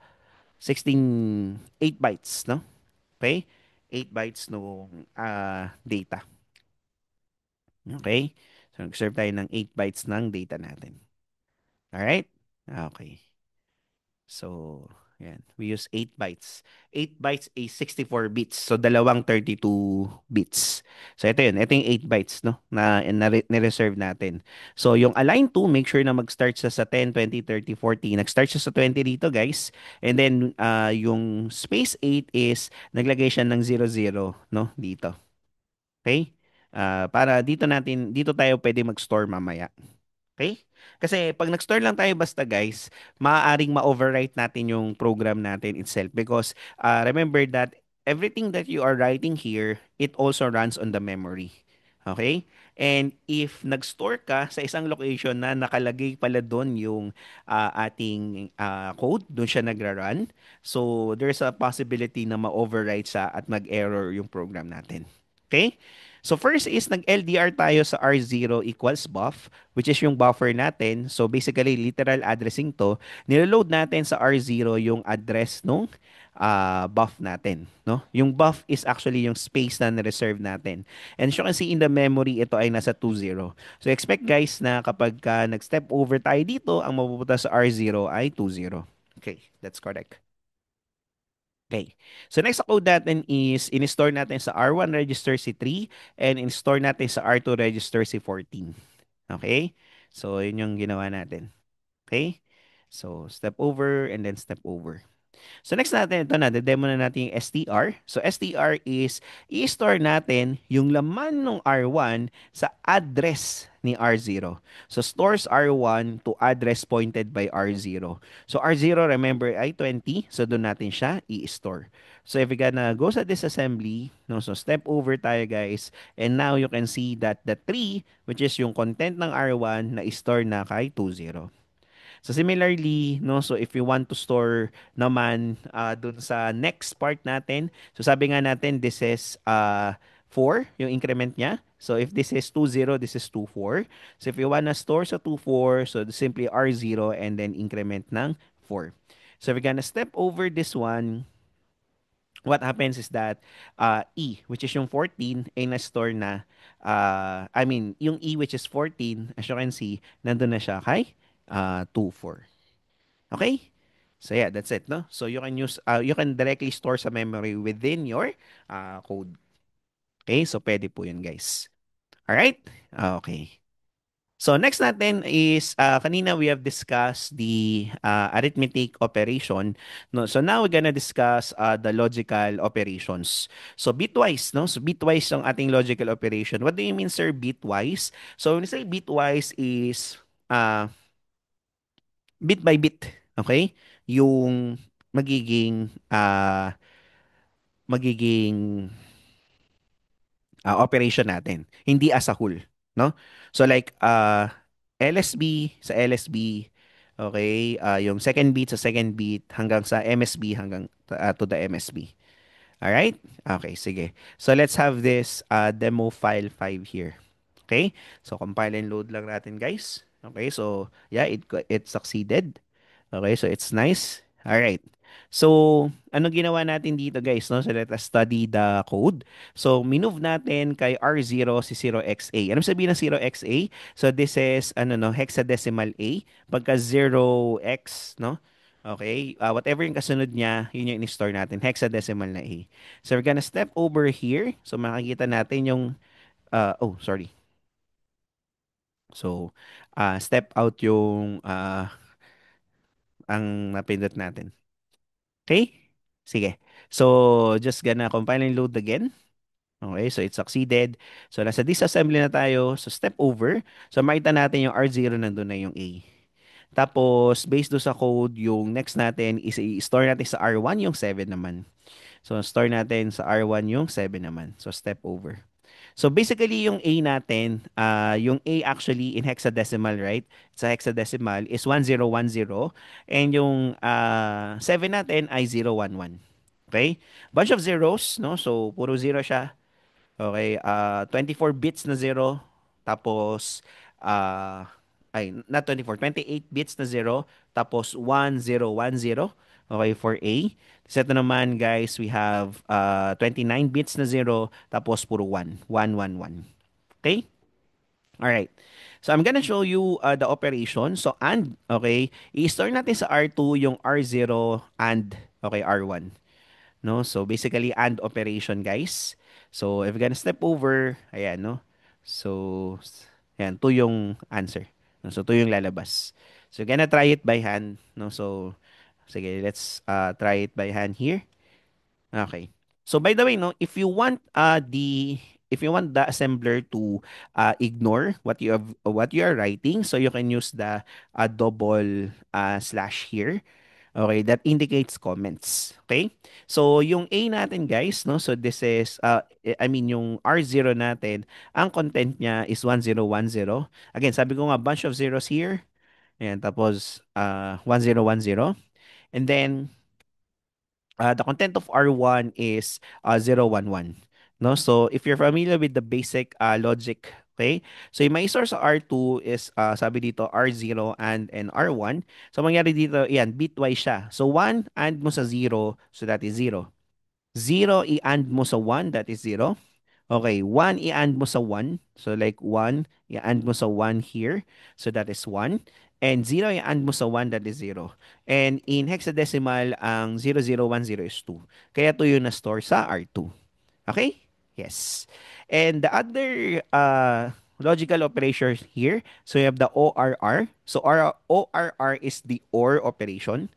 bytes, no? Okay? 8 bytes no data. Okay? So, nag-serve tayo ng 8 bytes ng data natin. Alright? Okay. So, yan. We use 8 bytes. 8 bytes is 64 bits. So, dalawang 32 bits. So, ito yun. Ito yung 8 bytes, no? Na-reserve natin. So, yung align to, make sure na mag-start siya sa 10, 20, 30, 40. Nag-start siya sa 20 dito, guys. And then, yung space 8 is, naglagay siya ng 00, no? Dito. Okay? Para dito tayo pwede mag-store mamaya. Okay? Kasi pag nag-store lang tayo basta guys, maaaring ma-overwrite natin yung program natin itself because remember that everything that you are writing here, it also runs on the memory. Okay? And if nag-store ka sa isang location na nakalagay pala doon yung ating code, doon siya nagra-run, so there's a possibility na ma-overwrite siya at mag-error yung program natin. Okay? So first is nag-LDR tayo sa R0 equals buff, which is yung buffer natin. So basically literal addressing to. Niload natin sa R0 yung address nung buff natin, no? Yung buff is actually yung space na na-reserve natin. And as you can see in the memory, ito ay nasa 20. So expect guys na kapag nag-step over tayo dito, ang mapupunta sa R0 ay 20. Okay, that's correct. Okay. So next na code natin is in-store natin sa R1 register si 3 and in-store natin sa R2 register si 14. Okay? So yun yung ginawa natin. Okay? So step over and then step over. So next natin, ito na, demo na natin yung STR. So STR is i-store natin yung laman ng R1 sa address ni R0. So stores R1 to address pointed by R0. So R0, remember, ay 20. So doon natin siya i-store. So if we gonna go sa disassembly, no, so step over tayo guys. And now you can see that the 3, which is yung content ng R1 na i-store na kay 20. So similarly, no, so if you want to store naman dun sa next part natin, so sabi nga natin this is 4 yung increment niya. So if this is 20, this is 24. So if you wanna store sa 24, so simply R0 and then increment ng 4. So if we're gonna step over this one, what happens is that E, which is yung 14, ay na-store na, I mean, yung E which is 14, as you can see, nandun na siya kay 24. Okay? So yeah, that's it, no? So you can directly store sa memory within your code. Okay, so pwede po yun guys. Alright? Okay. So next natin is kanina we have discussed the arithmetic operation, no. So now we're gonna discuss the logical operations. So bitwise, no. So bitwise ang ating logical operation. What do you mean, sir, bitwise? So when we say bitwise is uh, bit by bit, okay? Yung magiging operation natin, hindi as a whole, no? So like LSB sa LSB, okay, yung second beat sa second beat hanggang sa MSB hanggang to the MSB. All right? Okay, sige. So let's have this demo file 5 here. Okay? So compile and load lang natin, guys. Okay, so yeah, it succeeded. Okay, so it's nice. All right. So, ano ginawa natin dito, guys, no? So let us study the code. So, minove natin kay R0 si 0xa. Ano sabihin ng 0xa? So, this is ano no, hexadecimal A. Pagka 0x, no? Okay, whatever yung kasunod niya, yun yung in-store natin, hexadecimal na A. So, we're gonna step over here. So, makikita natin yung, oh, sorry. So, step out yung ang napindot natin. Okay? Sige. So, just gonna compile and load again. Okay, so it succeeded. So, nasa disassembly na tayo. So, step over. So, makita natin yung R0 nandun na yung A. Tapos, based do sa code, yung next natin is i-store natin sa R1 yung 7 naman. So, store natin sa R1 yung 7 naman. So, step over. So, basically, yung A natin, yung A actually in hexadecimal, right? Sa hexadecimal is 1010. And yung 7 natin ay 011. Okay? Bunch of zeros, no? So, puro zero siya. Okay, 24 bits na zero. Tapos, not 24, 28 bits na zero. Tapos, 1010. Okay, for A. Tapos ito naman, guys, we have 29 bits na zero. Tapos, puro 1. 111. Okay? Alright. So, I'm gonna show you the operation. So, and, okay, i-store natin sa R2 yung R0 and, okay, R1. No? So basically and operation, guys. So if we're gonna step over, ayan, no? So ayan, 2 yung answer. No? So 2 yung lalabas. So gonna try it by hand, no? So sige, let's try it by hand here. Okay. So by the way, no, if you want the assembler to ignore what you are writing, so you can use the double slash here. Okay, that indicates comments. Okay? So yung A natin, guys, no? So this is I mean yung R0 natin, ang content niya is 1010. Again, sabi ko nga bunch of zeros here. Ayan, tapos 1010. And then the content of R1 is 011. No? So if you're familiar with the basic logic, okay? So yung may source sa R2 is sabi dito R0 and R1. So mangyari dito, yan, bitwise siya. So 1 and mo sa 0, so that is 0. 0 i-and mo sa 1, that is 0. Okay, 1 i-and mo sa 1. So like 1, i-and mo sa 1 here. So that is 1. And 0 i-and mo sa 1, that is 0. And in hexadecimal, ang 0010 is 2. Kaya 2 yung na-store sa R2. Okay? Yes. And the other logical operation here, so you have the ORR. So ORR is the OR operation.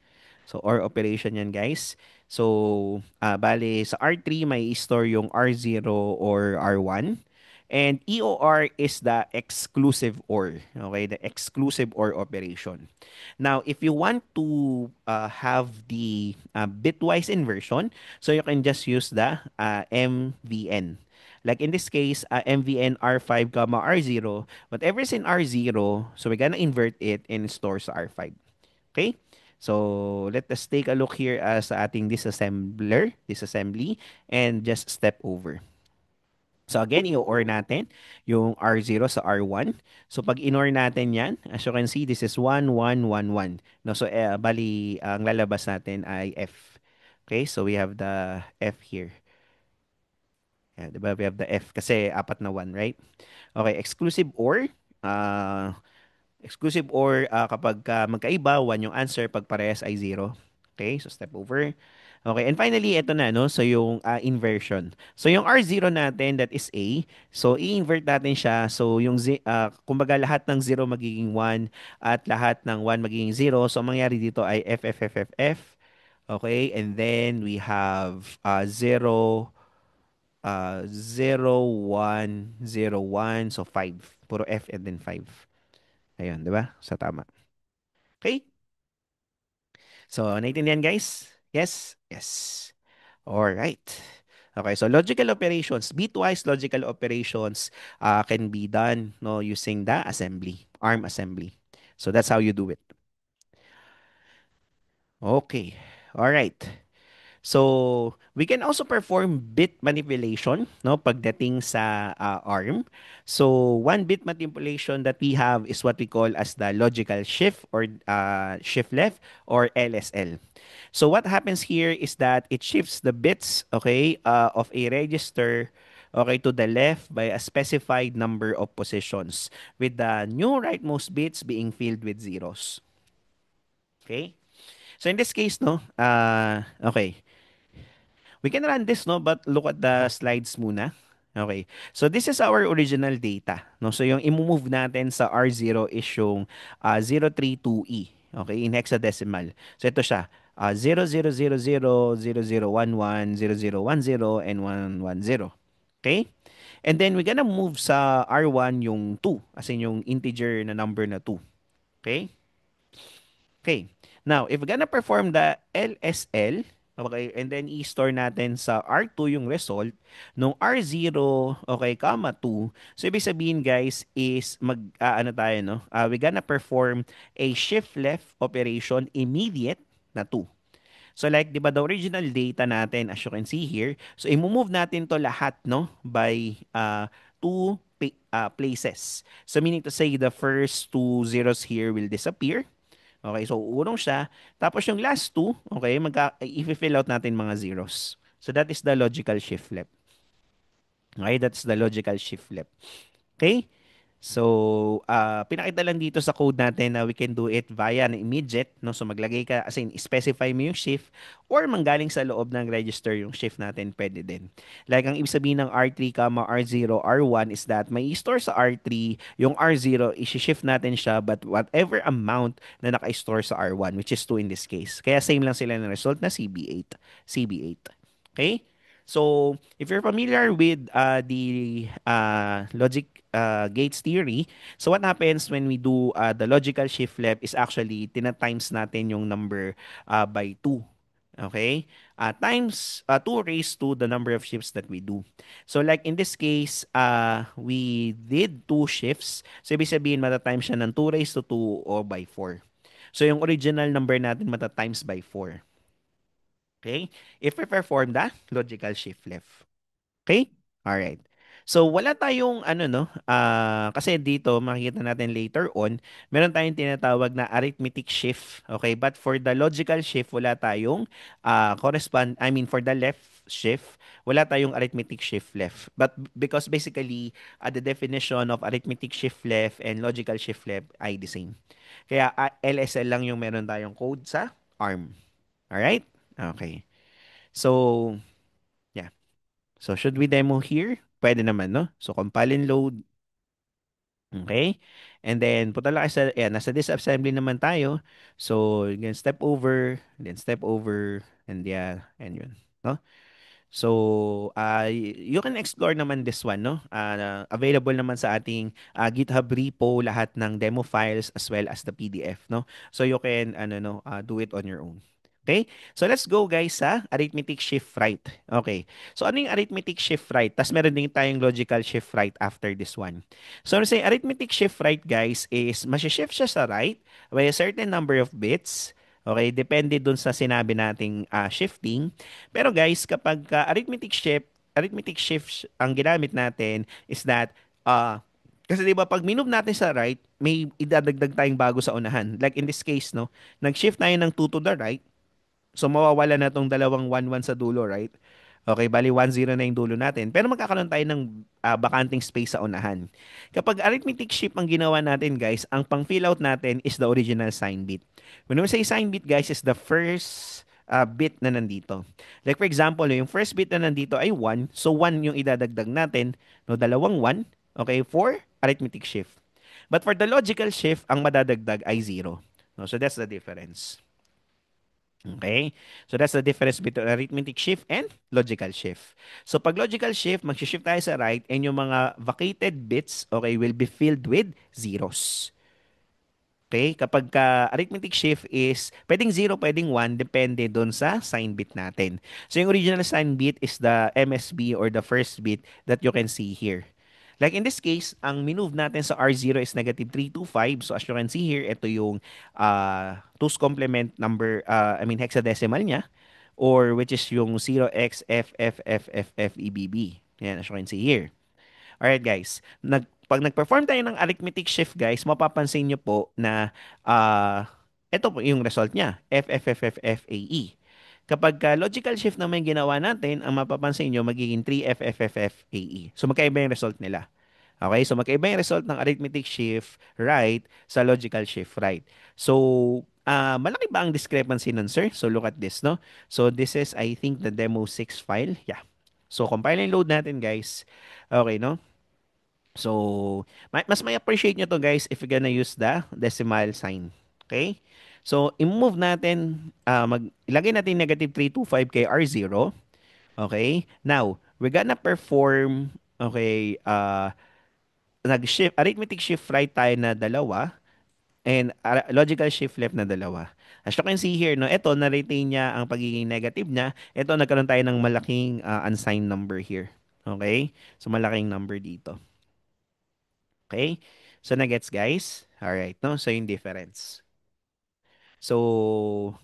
So, OR operation yan, guys. So, bale, sa R3, may store yung R0 or R1. And EOR is the exclusive OR. Okay, the exclusive OR operation. Now, if you want to have the bitwise inversion, so you can just use the MVN. Like in this case, MVN R5 comma R0, whatever is in R0, so we're gonna invert it and store sa R5. Okay? So, let us take a look here sa ating disassembly, and just step over. So, again, i-OR natin yung R0 sa R1. So, pag in-OR natin yan, as you can see, this is 1, 1, 1, 1. No, so, bali, ang lalabas natin ay F. Okay? So, we have the F here. Yeah, diba? We have the F kasi apat na 1, right? Okay, exclusive OR. Uh, Exclusive or kapag magkaiba, 1 yung answer, pag parehas ay 0. Okay, so step over. Okay, and finally, ito na, no? So, yung inversion. So, yung R0 natin, that is A. So, i-invert natin siya. So, kumbaga, lahat ng 0 magiging 1 at lahat ng 1 magiging 0. So, ang mangyari dito ay F, F, F, F, F. Okay, and then we have 0, 0, 1, 0, 1. So, 5. Puro F and then 5. Ayun, di ba? Sa tama. Okay? So, naintindihan guys? Yes? Yes. All right. Okay, so logical operations, bitwise logical operations can be done no using the assembly, ARM assembly. So that's how you do it. Okay. All right. So, we can also perform bit manipulation, no, pagdating sa ARM. So, one bit manipulation that we have is what we call as the logical shift or shift left or LSL. So, what happens here is that it shifts the bits, okay, of a register, okay, to the left by a specified number of positions, with the new rightmost bits being filled with zeros. Okay? So, in this case, no, okay, we can run this, no? But look at the slides muna. Okay. So this is our original data, no? So yung i-move natin sa R0 is yung 032E. Okay, in hexadecimal. So ito siya. 0000, 0011, 0010, and 110. Okay? And then we're gonna move sa R1 yung 2, as in yung integer na number na 2. Okay? Okay. Now, if we're gonna perform the LSL, okay, and then i-store natin sa R2 yung result, nung R0, okay, comma 2, so ibig sabihin guys is ano tayo, no? We're gonna perform a shift left operation immediate na 2. So like, di ba, the original data natin, as you can see here, so i-move natin to lahat, no, by two places. So meaning to say, the first two zeros here will disappear. Okay, so urong siya. Tapos yung last two, okay, i-fill out natin mga zeros. So that is the logical shift left. Okay, that's the logical shift left. Okay? So, pinakita lang dito sa code natin na we can do it via an immediate, no? So, maglagay ka, as in, specify mo yung shift or manggaling sa loob ng register yung shift natin, pwede din. Like, ang ibig sabihin ng R3, R0, R1 is that may store sa R3, yung R0, isi-shift natin siya, but whatever amount na naka-store sa R1, which is 2 in this case. Kaya same lang sila ng result na CB8. CB8. Okay? So, if you're familiar with the logic gates theory, so what happens when we do the logical shift left is actually tina-times natin yung number by 2. Okay? Times 2 raised to the number of shifts that we do. So like in this case, we did 2 shifts. So ibig sabihin, mata-times siya ng 2 raised to 2 or by 4. So yung original number natin mata-times by 4. Okay? If we perform the logical shift left. Okay? All right. So wala tayong ano no, kasi dito makikita natin later on, meron tayong tinatawag na arithmetic shift. Okay? But for the logical shift, wala tayong for the left shift, wala tayong arithmetic shift left. But because basically, the definition of arithmetic shift left and logical shift left ay the same. Kaya LSL lang yung meron tayong code sa ARM. Alright? Okay. So, yeah. So, should we demo here? Pwede naman, no? So, compile and load. Okay? And then, punta lang kayo sa, nasa disassembly naman tayo. So, you can step over, then step over, and yeah, and yun. No? So, you can explore naman this one, no? Available naman sa ating GitHub repo lahat ng demo files as well as the PDF, no? So you can do it on your own. Okay? So let's go guys sa arithmetic shift right. Okay. So ano yung arithmetic shift right? Tapos meron din tayong logical shift right after this one. So ano say arithmetic shift right guys is shift siya sa right by a certain number of bits. Okay, depende dun sa sinabi nating shifting. Pero guys, kapag arithmetic shift ang ginamit natin is that kasi 'di ba pag minove natin sa right, may idadagdag tayong bago sa unahan. Like in this case, no, nag-shift tayo ng 2 to the right. So mawawala na tong dalawang 1-1 sa dulo, right? Okay, bali 1-0 na yung dulo natin. Pero magkakaroon tayo ng bakanting space sa unahan. Kapag arithmetic shift ang ginawa natin, guys, ang pang fill out natin is the original sign bit. When we say sign bit, guys, is the first bit na nandito. Like for example, yung first bit na nandito ay 1, so 1 yung idadagdag natin, no, dalawang 1, okay, for arithmetic shift. But for the logical shift, ang madadagdag ay 0. No, so that's the difference. Okay? So that's the difference between arithmetic shift and logical shift. So pag logical shift, mag-shift tayo sa right and yung mga vacated bits, okay, will be filled with zeros. Okay? Kapag arithmetic shift is pwedeng 0, pwedeng 1, depende doon sa sign bit natin. So yung original sign bit is the MSB or the first bit that you can see here. Like in this case, ang minove natin sa R0 is negative 325. So as you can see here, ito yung 2's complement number, I mean hexadecimal niya, or which is yung 0xFFFFFEBB. Yan, as you can see here. Alright guys, pag nag-perform tayo ng arithmetic shift guys, mapapansin nyo po na ito po yung result niya, FFFFFAE. Kapag logical shift naman yung ginawa natin, ang mapapansin nyo magiging 3FFFFAE. So magkaiba yung result nila. Okay, so magkaiba yung result ng arithmetic shift right sa logical shift right. So, malaki ba ang discrepancy nun, sir? So, look at this, no? So, this is, I think, the demo 6 file. Yeah. So, compile and load natin, guys. Okay, no? So, mas may appreciate nyo to guys if you're gonna use the decimal sign. Okay? So, i-move natin, ilagay natin negative 325 kay R0. Okay? Now, we're gonna perform, okay, nag-shift, arithmetic shift right tayo na dalawa and logical shift left na dalawa. As you can see here, no, ito, na-retain niya ang pagiging negative niya. Ito, nagkaroon tayo ng malaking unsigned number here. Okay? So, malaking number dito. Okay? So, na-gets guys? Alright, no? So, yung difference. So,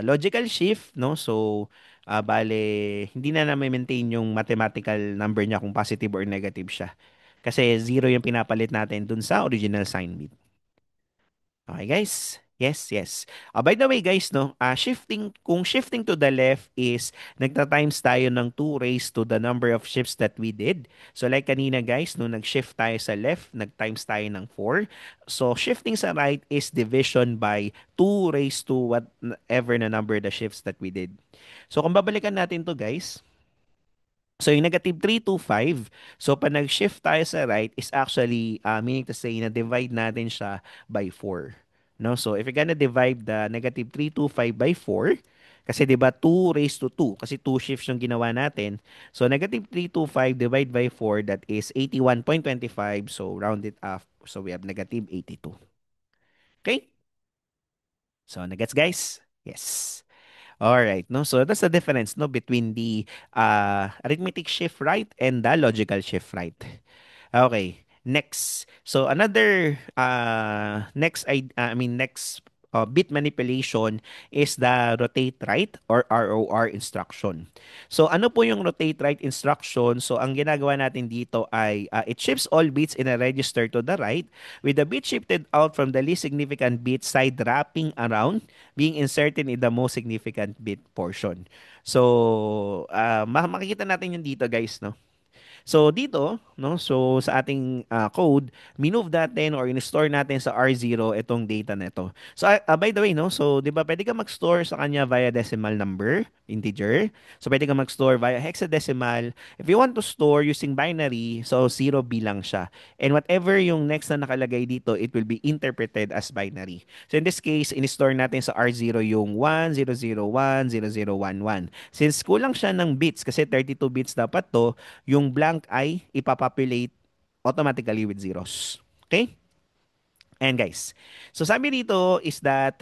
logical shift, no? So, bale, hindi na na-maintain yung mathematical number niya kung positive or negative siya. Kasi 0 yung pinapalit natin dun sa original sign bit. Okay, guys? Yes, yes. By the way, guys, no, kung shifting to the left is nagta-times tayo ng 2 raised to the number of shifts that we did. So like kanina, guys, no, nag-shift tayo sa left, nag-times tayo ng 4. So shifting sa right is division by 2 raised to whatever na number the shifts that we did. So kung babalikan natin to, guys, so yung negative 325, so pag nag-shift tayo sa right is actually meaning to say na divide natin siya by 4. No? So if you're gonna divide the negative 325 by 4, kasi 'di ba 2 raised to 2 kasi 2 shifts yung ginawa natin. So negative 325 divide by 4, that is 81.25, so round it up. So we have negative 82. Okay? So nagets guys? Yes. All right, no? So that's the difference, no, between the arithmetic shift right and the logical shift right. Okay, next. So another next bit manipulation is the rotate right or ROR instruction. So ano po yung rotate right instruction? So ang ginagawa natin dito ay it shifts all bits in a register to the right with the bit shifted out from the least significant bit side wrapping around being inserted in the most significant bit portion. So makikita natin yung dito guys, no? So dito, no, so sa ating code, minove natin or in-store natin sa R0 itong data na ito. So by the way, no, so 'di ba pwede ka mag-store sa kanya via decimal number, integer. So pwede ka mag-store via hexadecimal. If you want to store using binary, so 0B lang siya. And whatever yung next na nakalagay dito, it will be interpreted as binary. So in this case, in-store natin sa R0 yung 10010011. Since kulang siya ng bits kasi 32 bits dapat to, yung blank ay ipapopulate automatically with zeros. Okay? And guys, so sabi dito is that,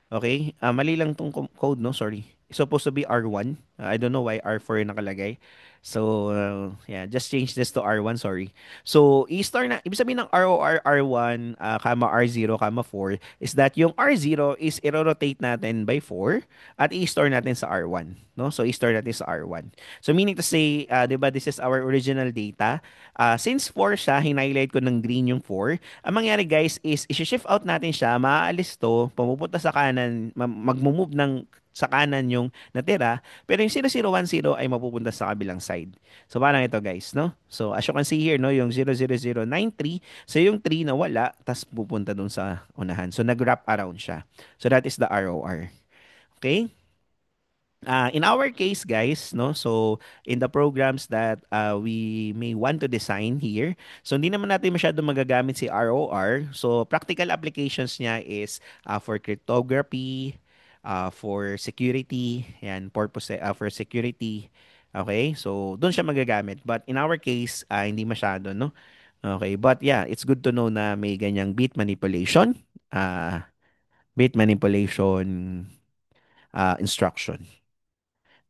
okay, mali lang tong code, no? Sorry. It's supposed to be R1. I don't know why R4 yung nakalagay. So, yeah, just change this to R1, sorry. So, i-store na, ibig sabihin ng ROR R1, comma R0, comma 4, is that yung R0 is i-rotate natin by 4 at i-store natin sa R1. No? So, i-store natin sa R1. So, meaning to say, di ba, this is our original data. Since 4 siya, hinighlight ko ng green yung 4. Ang mangyari guys is, i-shift out natin siya, maaalis to, pumupunta sa kanan, mag-move ng sa kanan yung natira, pero yung 0010 ay mapupunta sa kabilang side. So, parang ito guys, no? So, as you can see here, no, yung 00093, so yung 3 nawala, tas pupunta dun sa unahan. So, nag-wrap around siya. So, that is the ROR. Okay? In our case, guys, no, so in the programs that we may want to design here, so hindi naman natin masyado magagamit si ROR. So practical applications niya is for cryptography, for security, yan, purpose for security. Okay, so doon siya magagamit. But in our case, hindi masyado, no? Okay, but yeah, it's good to know na may ganyang bit manipulation instruction.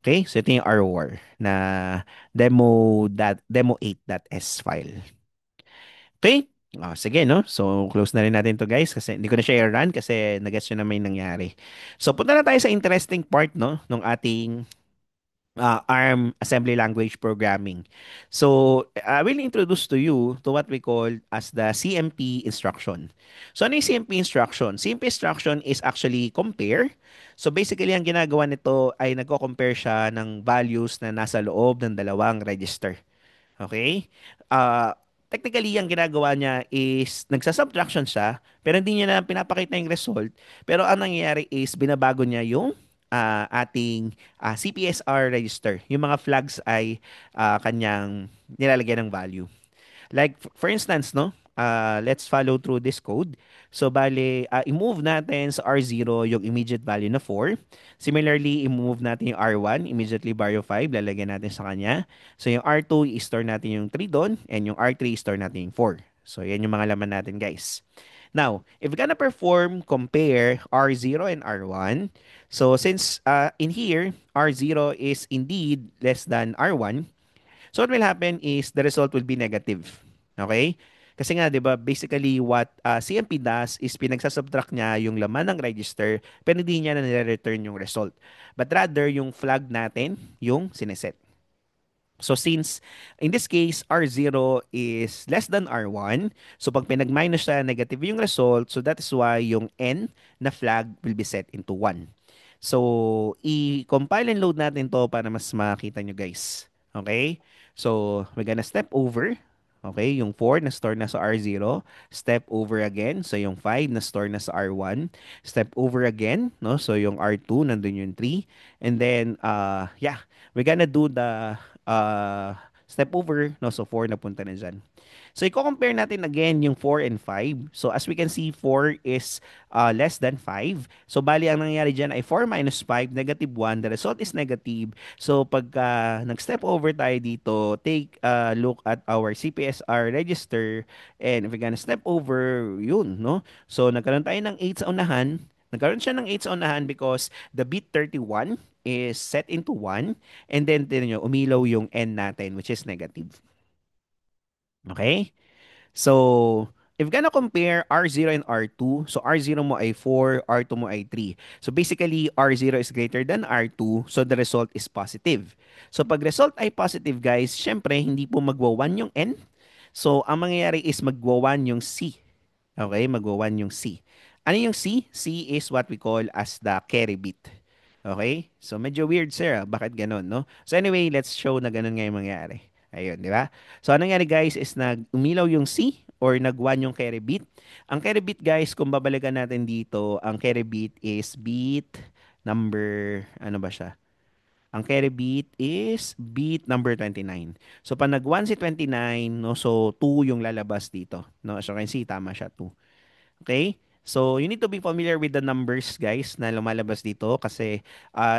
Okay? So ito yung ROR na demo8.s file. Okay? Sige, no? So, close na rin natin to guys kasi hindi ko na siya i-run kasi nag-gets nyo na may nangyari. So, punta na tayo sa interesting part, no? Nung ating ARM assembly language programming. So, I will introduce to you to what we call as the CMP instruction. So, ano yung CMP instruction? CMP instruction is actually compare. So, basically, ang ginagawa nito ay nagko-compare siya ng values na nasa loob ng dalawang register. Okay? Ah, technically, ang ginagawa niya is nagsasubtraction siya, pero hindi niya na pinapakita yung result. Pero ang nangyayari is binabago niya yung ating CPSR register. Yung mga flags ay kanyang nilalagyan ng value. Like, for instance, no? Let's follow through this code. So, bale, i-move natin sa R0 yung immediate value na 4. Similarly, i-move natin yung R1, immediately value 5, lalagyan natin sa kanya. So, yung R2, i-store natin yung 3 doon, and yung R3, i-store natin yung 4. So, yan yung mga laman natin, guys. Now, if we're gonna perform compare R0 and R1, so since in here, R0 is indeed less than R1, so what will happen is the result will be negative. Okay? Kasi nga, di ba, basically what CMP does is pinagsasubtract niya yung laman ng register pero hindi niya na nire-return yung result. But rather, yung flag natin, yung sineset. So since in this case R0 is less than R1, so pag pinag-minus siya, negative yung result. So that is why yung N na flag will be set into 1. So i-compile and load natin to para mas makita nyo guys. Okay? So we're gonna step over. Okay, yung 4 na store na sa R0, step over again. So yung 5 na store na sa R1, step over again, no? So yung R2 nandun yung 3. And then yeah, we're gonna do the step over, no? So 4 na punta na dyan. So i-compare natin again yung 4 and 5. So as we can see, 4 is less than 5. So bali ang nangyayari dyan ay 4 minus 5, negative 1. The result is negative. So pagka nag-step over tayo dito, take a look at our CPSR register. And if we're gonna step over, yun, no? So nagkaroon tayo ng 8 sa unahan. Nagkaroon siya ng 8 sa unahan because the bit 31 is set into 1. And then, tinan nyo, umilaw yung N natin, which is negative. Okay? So, if gonna compare R0 and R2, so R0 mo ay 4, R2 mo ay 3. So, basically, R0 is greater than R2, so the result is positive. So, pag result ay positive, guys, syempre, hindi po magwa 1 yung N. So, ang mangyayari is magwa 1 yung C. Okay? Magwa 1 yung C. Ano yung C? C is what we call as the carry bit. Okay? So, medyo weird, sir. Bakit ganun, no? So, anyway, let's show na ganun nga yung mangyayari. Ayun, di ba? So, anong nangyari, guys, is umilaw yung C or nag-1 yung carry bit. Ang carry bit, guys, kung babalikan natin dito, ang carry bit is bit number, ano ba siya? Ang carry bit is bit number 29. So, pag nag-1 si 29, no, so 2 yung lalabas dito. No? So, can see, tama siya, 2. Okay? So, you need to be familiar with the numbers, guys, na lumalabas dito kasi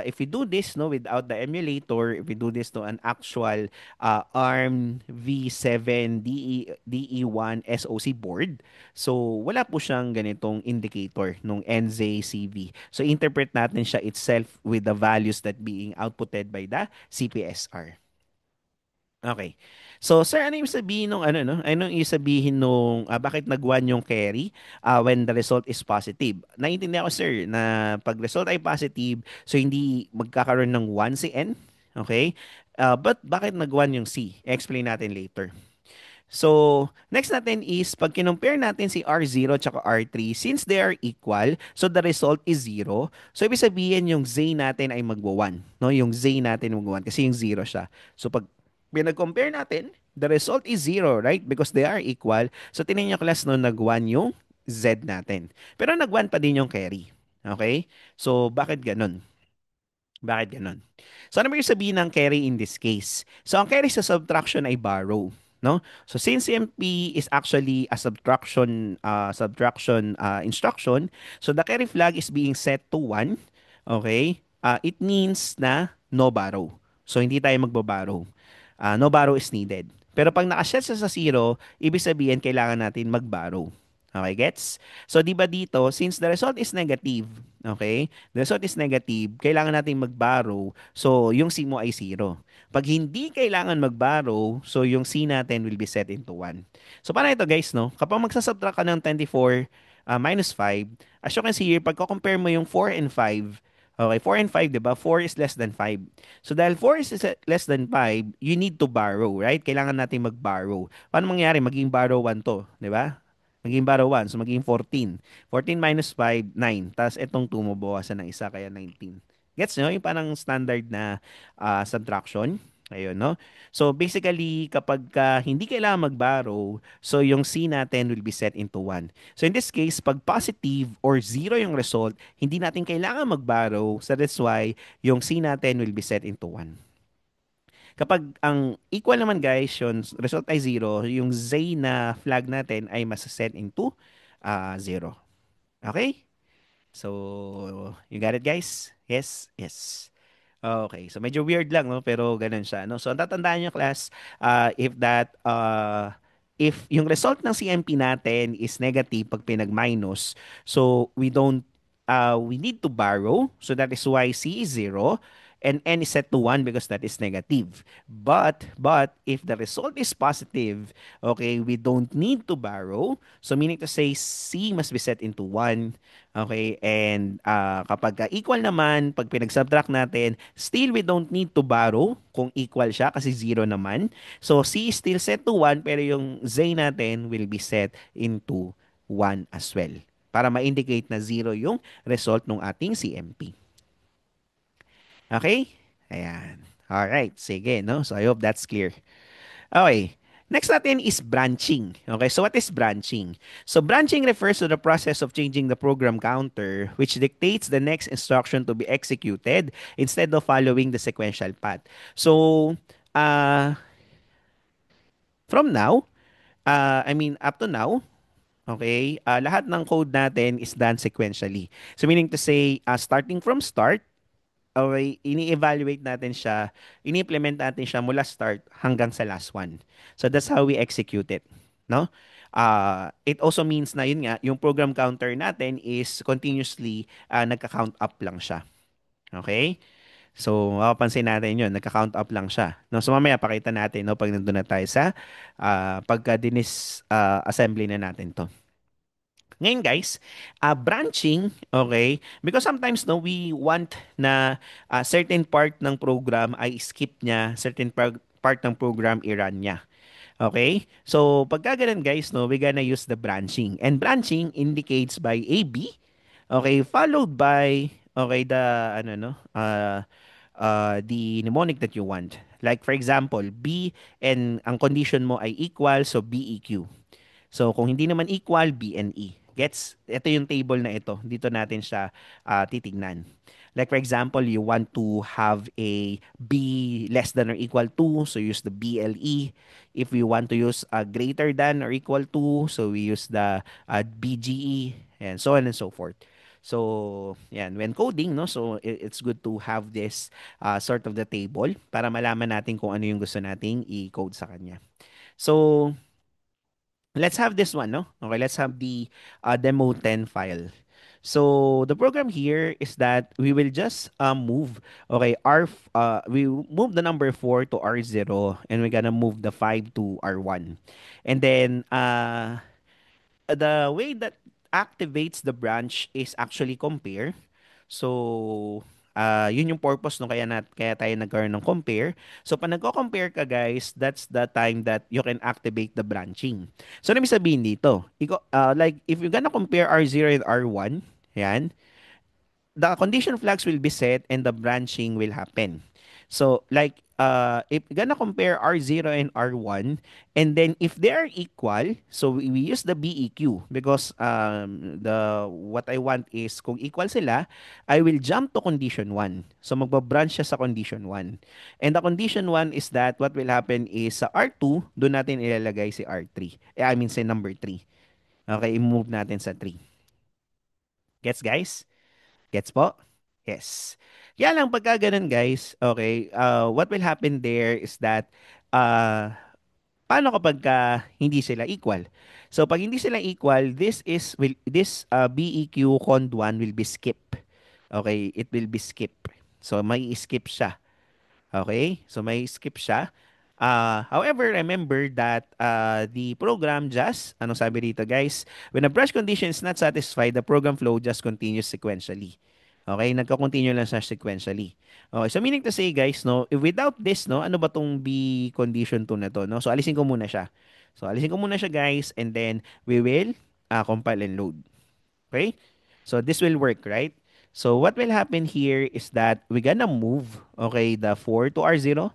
if you do this no without the emulator, if you do this to an actual ARM V7 DE1 SoC board, so wala po siyang ganitong indicator nung NZCV. So, interpret natin siya itself with the values that being outputted by the CPSR. Okay. So, sir, ano yung sabihin nung ano, no? Ano yung sabihin nung bakit nag-1 yung carry when the result is positive? Naiintindihan ko, sir, na pag result ay positive, so hindi magkakaroon ng 1 si N. Okay? But bakit nag-1 yung C? Explain natin later. So, next natin is pag kinumpare natin si R0 at R3, since they are equal, so the result is 0. So, ibig sabihin yung Z natin ay magwa 1. No? Yung Z natin magwa 1 kasi yung 0 siya. So, pag pinag-compare natin, the result is 0, right? Because they are equal. So, tinan nyo class no, nag-1 yung Z natin. Pero nag-1 pa din yung carry. Okay? So, bakit ganun? Bakit ganun? So, ano ba yung sabihin ng carry in this case? So, ang carry sa subtraction ay borrow. No? So, since CMP is actually a subtraction instruction, so the carry flag is being set to 1. Okay? It means na no borrow. So, hindi tayo magbaborrow. No borrow is needed. Pero pag nakaset siya sa 0, ibig sabihin kailangan natin mag-borrow. Okay, gets? So, di ba dito, since the result is negative, okay, the result is negative, kailangan natin mag-borrow, so yung C mo ay 0. Pag hindi kailangan mag-borrow, so yung C natin will be set into 1. So, paano ito guys, no? Kapag magsasubtract ka ng 24 minus 5, as you can see here, pag compare mo yung 4 and 5, okay, 4 and 5, di ba? 4 is less than 5. So, dahil 4 is less than 5, you need to borrow, right? Kailangan natin mag-borrow. Paano mangyari? Maging borrow 1 to, di ba? Maging borrow 1, so magiging 14. 14 minus 5, 9. Tapos itong 2 mo bawasan ng isa, kaya 19. Gets nyo? Yung parang standard na subtraction. Ayun, no? So, basically, kapag hindi kailangan mag-borrow, so yung C natin will be set into 1. So, in this case, pag positive or 0 yung result, hindi natin kailangan mag-borrow. So, that's why yung C natin will be set into 1. Kapag ang equal naman guys, yung result ay 0, yung Z na flag natin ay masaset into 0. Okay? So, you got it guys? Yes? Yes. Okay, so medyo weird lang, no? Pero ganun siya, no? So, ang tatandaan nyo, class, if yung result ng CMP natin is negative pag pinag-minus, so we need to borrow. So, that is why C is 0 and N is set to 1 because that is negative. But, if the result is positive, okay, we don't need to borrow. So, meaning to say, C must be set into 1. Okay, and kapag equal naman, pag pinag-subtract natin, still we don't need to borrow kung equal siya kasi 0 naman. So C is still set to 1 pero yung Z natin will be set into 1 as well. Para ma-indicate na 0 yung result ng ating CMP. Okay? Ayan. Alright, sige, no? So I hope that's clear. Okay. Next natin is branching. Okay, so what is branching? So branching refers to the process of changing the program counter which dictates the next instruction to be executed instead of following the sequential path. So, uh, from now, up to now, okay, lahat ng code natin is done sequentially. So meaning to say, starting from start, okay, ini-evaluate natin siya, ini-implement natin siya mula start hanggang sa last one. So that's how we execute it, no? It also means na yun nga, yung program counter natin is continuously nagka-count up lang siya. Okay? So, mapapansin natin yun, nagka-count up lang siya. No, so mamaya pakita natin no pag nandun na tayo sa pagka-dinis assembly na natin 'to. Ngayon guys, branching, okay? Because sometimes no we want na certain part ng program ay skip niya, certain part ng program i-run niya. Okay? So, pagka ganun guys, no, we're gonna use the branching. And branching indicates by AB, okay, followed by okay the ano no, the mnemonic that you want. Like for example, B and ang condition mo ay equal, so BEQ. So, kung hindi naman equal, B and E. Gets? Ito yung table na ito. Dito natin siya titignan. Like for example, you want to have a B less than or equal to, so use the BLE. If we want to use greater than or equal to, so we use the BGE, and so on and so forth. So, yan, when coding, no, so it's good to have this sort of the table para malaman natin kung ano yung gusto nating i-code sa kanya. So, let's have this one, no? Okay, let's have the demo 10 file. So the program here is that we will just move, okay, we move the number 4 to R0 and we're gonna move the 5 to R1. And then the way that activates the branch is actually compare. So, yun yung purpose no kaya tayo nagkaroon ng compare. So, pag nagko-compare ka guys, that's the time that you can activate the branching. So, ano ibig sabihin dito? Like, if you're gonna compare R0 and R1, yan, the condition flags will be set and the branching will happen. So like if we're gonna compare R0 and R1, and then if they are equal, so we use the BEQ because the what I want is kung equal sila, I will jump to condition 1. So magbabranch siya sa condition 1. And the condition 1 is that what will happen is sa R2, doon natin ilalagay si R3. I mean si number 3. Okay, i-move natin sa 3. Gets guys? Gets po? Yes. Kaya lang pagka ganun guys, okay, what will happen there is that uh, paano kapag hindi sila equal? So pag hindi sila equal, this BEQ cond 1 will be skip. Okay, it will be skip. So may skip siya. Okay? So may skip siya. However, remember that the program just, anong sabi dito guys? When a brush condition is not satisfied, the program flow just continues sequentially. Okay? Nagka-continue lang siya sequentially. Okay, so meaning to say guys, no, if without this, no, ano ba tong B condition 2 na to, no? So alisin ko muna siya. So alisin ko muna siya guys and then we will compile and load. Okay? So this will work, right? So what will happen here is that we're gonna move, okay, the 4 to R0.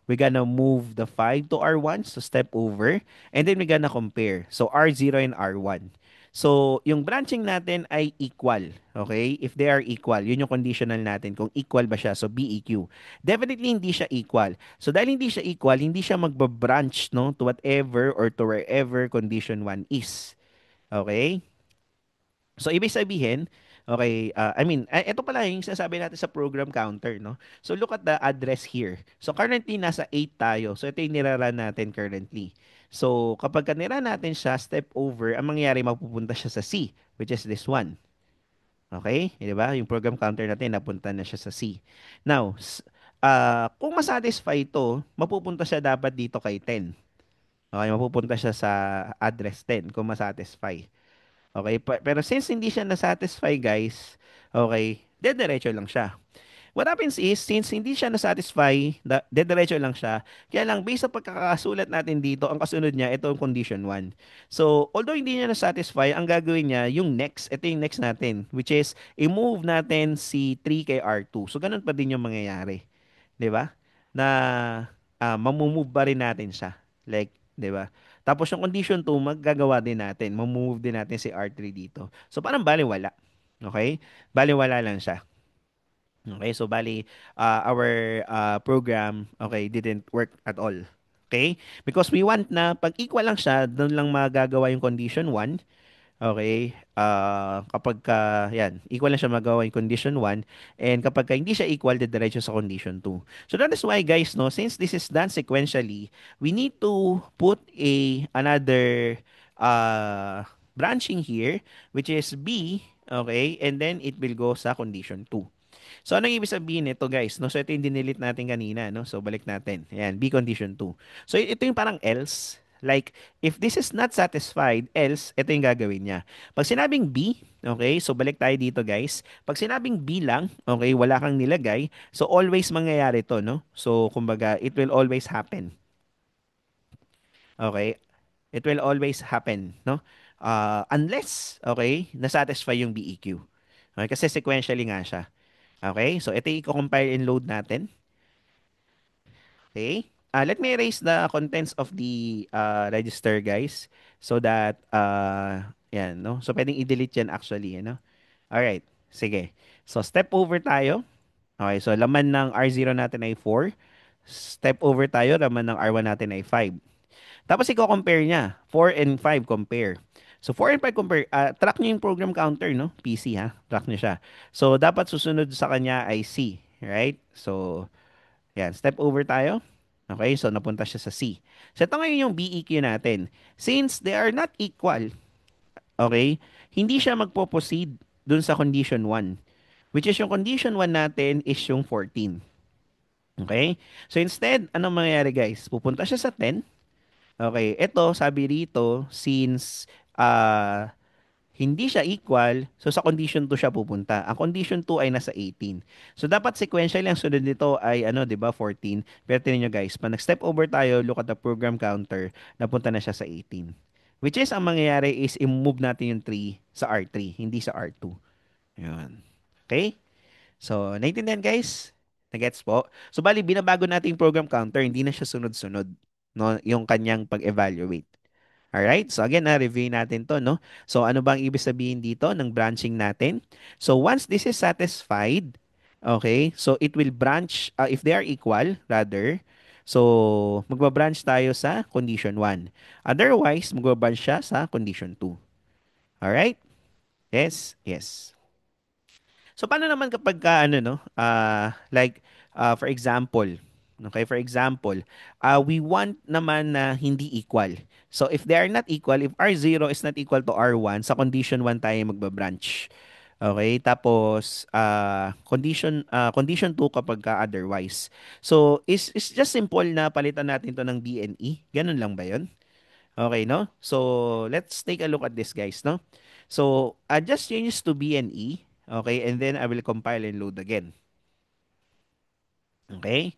We're gonna move the 5 to R1, so step over. And then we're gonna compare. So R0 and R1. So yung branching natin ay equal, okay? If they are equal, yun yung conditional natin kung equal ba siya. So BEQ. Definitely hindi siya equal. So dahil hindi siya equal, hindi siya magbabranch no to whatever or to wherever condition 1 is. Okay? So, ibig sabihin, okay, I mean, ito pala yung sinasabi natin sa program counter, no? So, look at the address here. So, currently, nasa 8 tayo. So, ito yung niraran natin currently. So, kapag nira natin siya, step over, ang mangyayari, mapupunta siya sa C, which is this one. Okay? Di ba? Yung program counter natin, napunta na siya sa C. Now, kung masatisfy ito, mapupunta siya dapat dito kay 10. Okay, mapupunta siya sa address 10 kung masatisfy. Okay, pero since hindi siya na-satisfy, guys, okay, dediretso lang siya. What happens is, since hindi siya na-satisfy, dediretso lang siya, kaya lang, based sa pagkakasulat natin dito, ang kasunod niya, ito yung condition 1. So, although hindi niya na-satisfy, ang gagawin niya, yung next, ito yung next natin, which is, i-move natin si 3 kay R2. So, ganun pa din yung mangyayari. 'Di ba? Na mamumove pa rin natin siya. Like, 'di ba? Tapos yung condition 2, maggagawa din natin. Mamove din natin si R3 dito. So parang baliwala. Okay? Baliwala lang siya. Okay? So bali our program okay didn't work at all. Okay? Because we want na pag equal lang siya, doon lang magagawa yung condition 1. Okay. Kapag yan, equal na siya magawa yung condition 1. And kapag hindi siya equal, diretso sa condition 2. So that is why guys, no, since this is done sequentially, we need to put another branching here, which is B, okay, and then it will go sa condition 2. So, anong ibig sabihin nito, guys? No? So, ito yung dinilit natin kanina. No? So, balik natin. Ayan, B condition 2. So, ito yung parang else. Like, if this is not satisfied, else, ito yung gagawin niya. Pag sinabing B, okay, so balik tayo dito, guys. Pag sinabing B lang, okay, wala kang nilagay, so always mangyayari to, no? So, kumbaga, it will always happen. Okay? It will always happen, no? Unless, okay, nasatisfy yung BEQ. Okay, kasi sequentially nga siya. Okay, so ito yung i-compile and load natin. Okay, let me erase the contents of the register, guys, so that, yan, no? So, pwedeng i-delete yan actually, ano? Alright, sige. So, step over tayo. Okay, so laman ng R0 natin ay 4. Step over tayo, laman ng R1 natin ay 5. Tapos, i-compare niya. 4 and 5 compare. So, 4 and 5 compare. Track niyo yung program counter, no? PC, ha? Track niyo siya. So, dapat susunod sa kanya ay C. Right? So, yan. Step over tayo. Okay? So, napunta siya sa C. So, ito ngayon yung BEQ natin. Since they are not equal, okay, hindi siya magpo-proceed dun sa condition 1. Which is yung condition 1 natin is yung 14. Okay? So, instead, anong mangyayari guys? Pupunta siya sa 10. Okay, ito sabi rito since hindi siya equal, so sa condition 2 siya pupunta. Ang condition 2 ay nasa 18. So dapat sequentially ang sunod nito ay ano, 'di ba, 14. Pero tingnan niyo guys, pag nag-step over tayo, look at the program counter, napunta na siya sa 18. Which is ang mangyayari is i-move natin yung 3 sa R3, hindi sa R2. Yun. Okay? So, naintindihan guys? Nagets po? So bali binabago natin yung program counter, hindi na siya sunod-sunod, no, yung kanyang pag-evaluate. Alright? So again, review natin to, no? So ano bang ibig sabihin dito ng branching natin? So once this is satisfied, okay, so it will branch, if they are equal, rather, so magbabranch tayo sa condition 1. Otherwise, magbabranch siya sa condition 2. Alright? Yes? Yes. So paano naman kapag ka, ano, no? Like for example, okay, for example, we want naman na hindi equal. So if they are not equal, if R0 is not equal to R1, sa condition 1 tayo magbabranch. Okay, tapos condition 2 kapag ka otherwise. So is just simple na palitan natin to ng BNE. Ganun lang ba 'yon? Okay, no? So, let's take a look at this, guys, no? So, I just change to B and E, okay? And then I will compile and load again. Okay?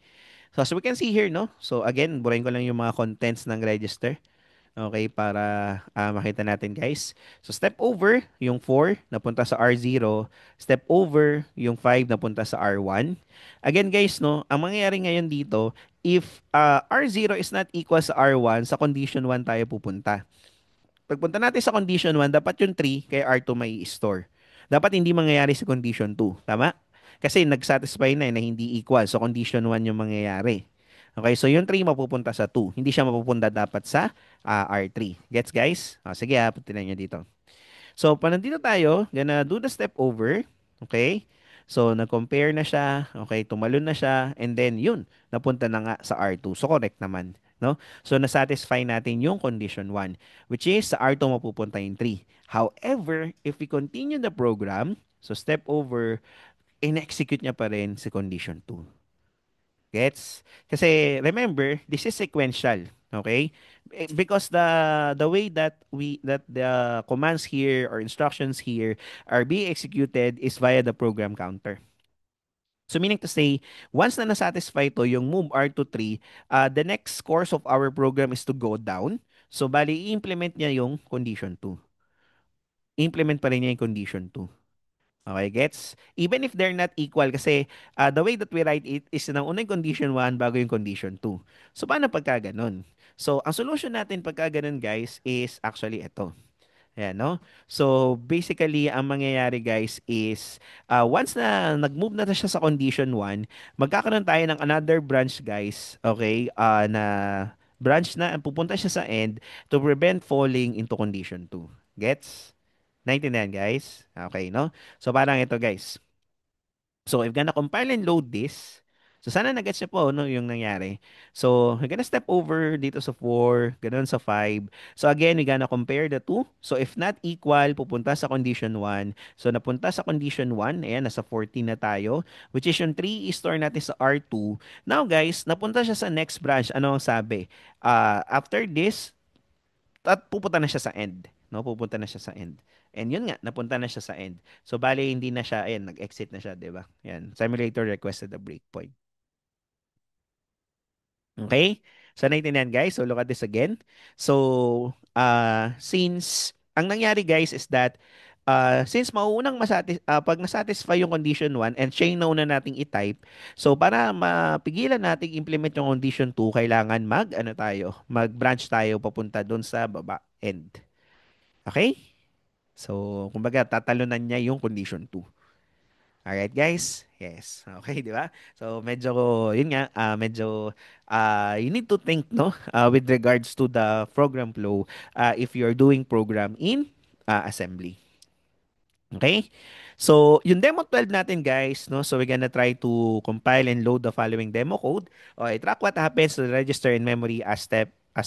So, as we can see here, no? So, again, burahin ko lang yung mga contents ng register. Okay, para makita natin, guys. So, step over, yung 4 napunta sa R0. Step over, yung 5 napunta sa R1. Again, guys, no? Ang mangyayari ngayon dito, if R0 is not equal sa R1, sa condition 1 tayo pupunta. Pagpunta natin sa condition 1, dapat yung 3 kay R2 may store. Dapat hindi mangyayari sa condition 2. Tama? Kasi nag-satisfy na na hindi equal. So condition 1 yung mangyayari. Okay, so yung 3 mapupunta sa 2. Hindi siya mapupunta dapat sa R3. Gets, guys? Sige, puntinan nyo dito. So, pa nandito tayo, gonna do the step over. Okay? So, nag-compare na siya. Okay, tumalon na siya. And then, yun, napunta na nga sa R2. So, correct naman. No? So, nasatisfy natin yung condition 1, which is sa R2 mapupunta yung 3. However, if we continue the program, so step over, in-execute niya pa rin si condition 2. Gets? Kasi remember, this is sequential, okay? Because the way that the commands here or instructions here are being executed is via the program counter. So meaning to say, once na nasatisfy to yung move R to 3, the next course of our program is to go down. So bali, i-implement niya yung condition 2. Implement pa rin niya yung condition 2. Okay, gets? Even if they're not equal kasi the way that we write it is na unang condition 1 bago yung condition 2. So, paano pagka ganun? So, ang solution natin pagka ganun, guys, is actually ito. Ayan, no? So, basically, ang mangyayari, guys, is once na nag-move na siya sa condition 1, magkakaroon tayo ng another branch, guys, okay, na branch na pupunta siya sa end to prevent falling into condition 2. Gets? Naintindihan, guys? Okay, no? So, parang ito, guys. So, if gonna compile and load this, so sana nag-gets niyo po, no, yung nangyari. So, we're gonna step over dito sa 4, ganun sa 5. So, again, we're gonna compare the two. So, if not equal, pupunta sa condition 1. So, napunta sa condition 1, ayan, nasa 14 na tayo, which is yung 3 i-store natin sa R2. Now, guys, napunta siya sa next branch. Ano ang sabi? After this, at pupunta na siya sa end. No, pupunta na siya sa end. And yun nga, napunta na siya sa end. So, bali, hindi na siya, ayan, nag-exit na siya, di ba? Yan, simulator requested a breakpoint. Okay? So, naintindihan, guys. So, look at this again. So, since, ang nangyari, guys, is that, since pag nasatisfy yung condition 1 and siya yung nauna nating i-type, so para mapigilan nating implement yung condition 2, kailangan mag-branch tayo papunta doon sa baba, end. Okay? So, kumbaga, tatalunan niya yung condition 2. Alright, guys? Yes. Okay, di ba? So, medyo, yun nga, medyo, you need to think, no? With regards to the program flow, if you're doing program in assembly. Okay? So, yung demo 12 natin, guys, no? So, we're gonna try to compile and load the following demo code. Okay, track what happens to the register in memory as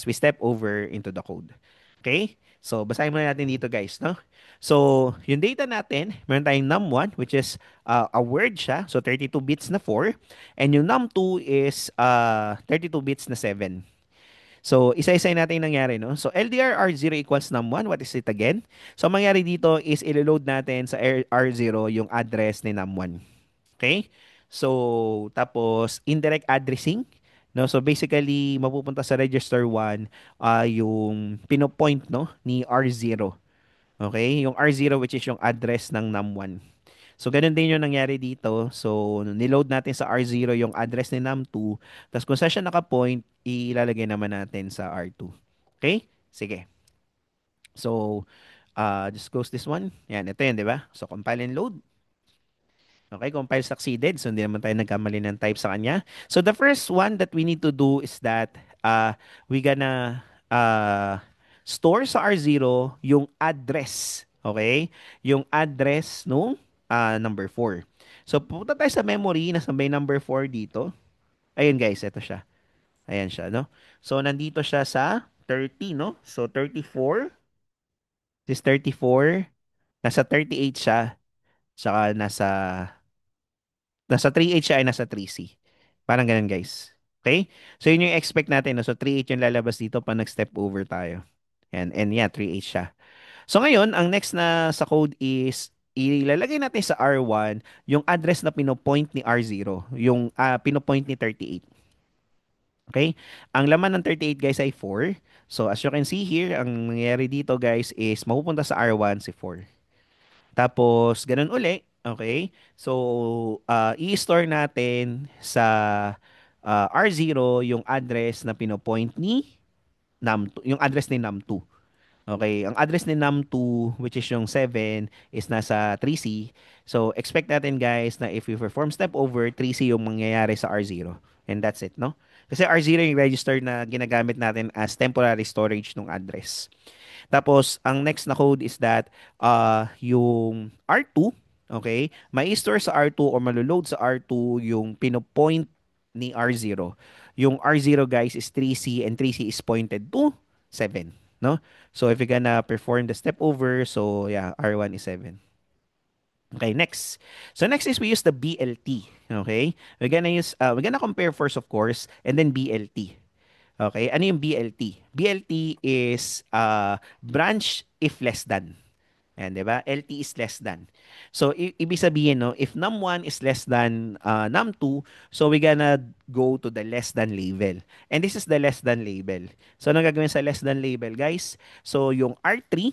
we step over into the code. Okay? So, basahin muna natin dito, guys, no? So, yung data natin, meron tayong num1, which is a word siya. So, 32 bits na 4. And yung num2 is 32 bits na 7. So, isa-isa natin yung nangyari, no? So, LDR R0 equals num1. What is it again? So, ang mangyari dito is ilo-load natin sa R0 yung address ni num1. Okay? So, tapos, indirect addressing. No? So, basically, mapupunta sa register 1 yung pinopoint, no, ni R0. Okay? Yung R0 which is yung address ng num1. So, ganun din yung nangyari dito. So, niload natin sa R0 yung address ni num2. Tapos, kung saan siya nakapoint, ilalagay naman natin sa R2. Okay? Sige. So, just close this one. Yan, ito yun, di ba? So, compile and load. Okay, compile succeeded. So, hindi naman tayo nagkamali ng type sa kanya. So, the first one that we need to do is that we gonna store sa R0 yung address. Okay? Yung address nung number 4. So, pupunta tayo sa memory. Nasa may number 4 dito. Ayun guys, ito siya. Ayan siya, no? So, nandito siya sa 30, no? So, 34. This 34. Nasa 38 siya. Saka nasa 3H siya ay nasa 3C. Parang ganun, guys. Okay? So, yun yung expect natin. No? So, 3H yung lalabas dito pag nag-step over tayo. And yeah, 3H siya. So, ngayon, ang next na sa code is ilalagay natin sa R1 yung address na pinopoint ni R0. Yung pinopoint ni 38. Okay? Ang laman ng 38, guys, ay 4. So, as you can see here, ang nangyayari dito, guys, is mapupunta sa R1 si 4. Tapos, ganun uli. Okay? So, i-store natin sa R0 yung address na pinopoint ni num2, yung address ni num2. Okay, ang address ni num2 which is yung 7 is nasa 3C. So, expect natin guys na if we perform step over, 3C yung mangyayari sa R0. And that's it, no? Kasi R0 yung register na ginagamit natin as temporary storage ng address. Tapos, ang next na code is that yung R2, okay, may store sa R2 or maloload sa R2 yung pinopoint ni R0. Yung R0, guys, is 3C and 3C is pointed to 7. No? So, if you're gonna perform the step over, so yeah, R1 is 7. Okay, next. So next is we use the BLT. Okay? We're gonna compare first, of course, and then BLT. Okay, ano yung BLT? BLT is branch if less than. Ayan, di ba? LT is less than. So, ibig sabihin, no, if num1 is less than num2, so we gonna go to the less than label. And this is the less than label. So, anong gagawin sa less than label, guys? So, yung R3,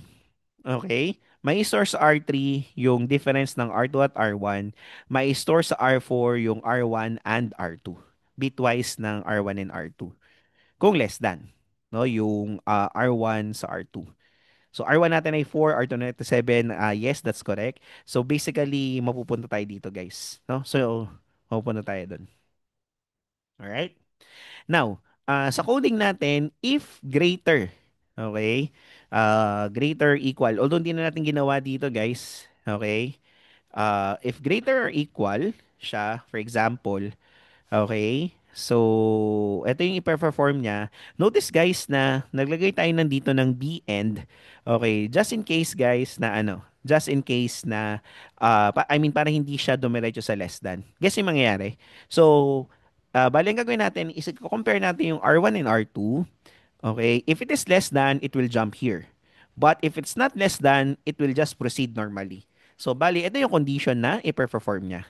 okay, may store sa R3 yung difference ng R2 at R1. May store sa R4 yung R1 and R2. Bitwise ng R1 and R2 kung less than, no, yung R1 sa R2. So R1 natin ay 4, R2 natin 7. Yes, that's correct. So basically, mapupunta tayo dito, guys, no? So mapupunta tayo doon. All right? Now, sa coding natin, if greater, okay? Greater equal. Although hindi na natin ginawa dito, guys, okay? If greater or equal siya, for example, okay. So, ito yung i-perform niya. Notice guys na naglagay tayo nandito ng B end. Okay, just in case guys na ano, just in case na I mean para hindi siya dumiretso sa less than. Guess yung mangyayari. So, bali ang gagawin natin is compare natin yung R1 and R2. Okay, if it is less than, it will jump here. But if it's not less than, it will just proceed normally. So, bali, ito yung condition na i-perform niya.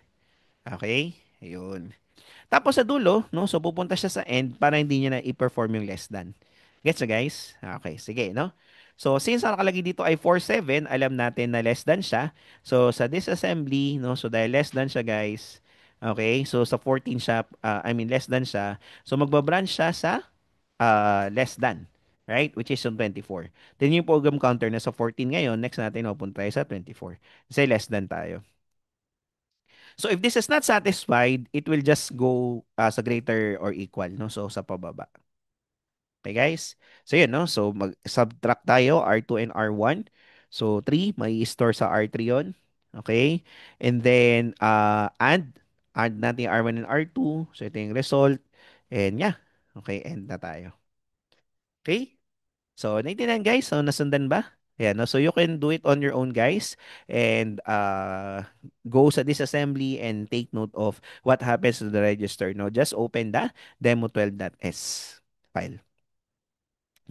Okay? Ayun. Tapos sa dulo, no? So pupunta siya sa end para hindi niya na i-perform yung less than. Gets nyo, guys? Okay, sige, no? So since ang nakalagay dito ay 47, alam natin na less than siya. So sa disassembly, no? So dahil less than siya, guys. Okay, so sa 14 siya, I mean less than siya. So magbabranch siya sa less than. Right? Which is yung 24. Then yung program counter na sa 14 ngayon, next natin pupunta tayo sa 24. Kasi less than tayo. So if this is not satisfied, it will just go sa greater or equal, no? So sa pababa. Okay, guys? So yun, no? So mag-subtract tayo R2 and R1. So 3, may store sa R3 yon. Okay? And then add natin yung R1 and R2. So ito yung result. And yeah. Okay, end na tayo. Okay? So, naintindihan guys? So, nasundan ba? Yeah, no? So, you can do it on your own, guys. And go sa disassembly and take note of what happens to the register. No? Just open the demo12.s file.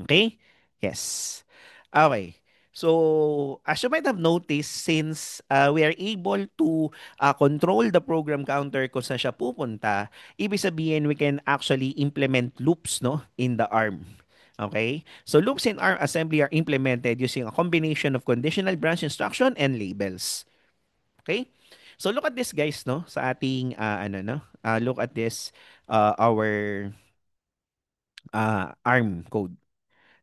Okay? Yes. Okay. So, as you might have noticed, since we are able to control the program counter kung saan siya pupunta, ibig sabihin we can actually implement loops, no, in the ARM. Okay? So, loops in ARM assembly are implemented using a combination of conditional branch instruction and labels. Okay? So look at this guys, no, sa ating ano no, look at this our ARM code.